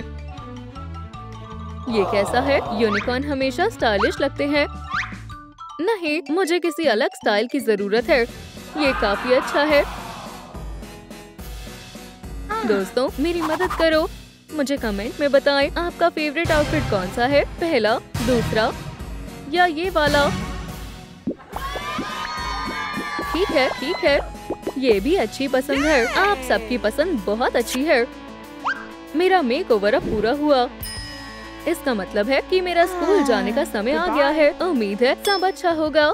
S1: ये कैसा है? यूनिकॉर्न हमेशा स्टाइलिश लगते हैं। नहीं, मुझे किसी अलग स्टाइल की जरूरत है। ये काफी अच्छा है। दोस्तों मेरी मदद करो। मुझे कमेंट में बताएं आपका फेवरेट आउटफिट कौन सा है। पहला, दूसरा या ये वाला? ठीक है, ठीक है। ये भी अच्छी पसंद है। आप सबकी पसंद बहुत अच्छी है। मेरा मेकओवर अब पूरा हुआ। इसका मतलब है कि मेरा स्कूल जाने का समय आ गया है। उम्मीद है सब अच्छा होगा।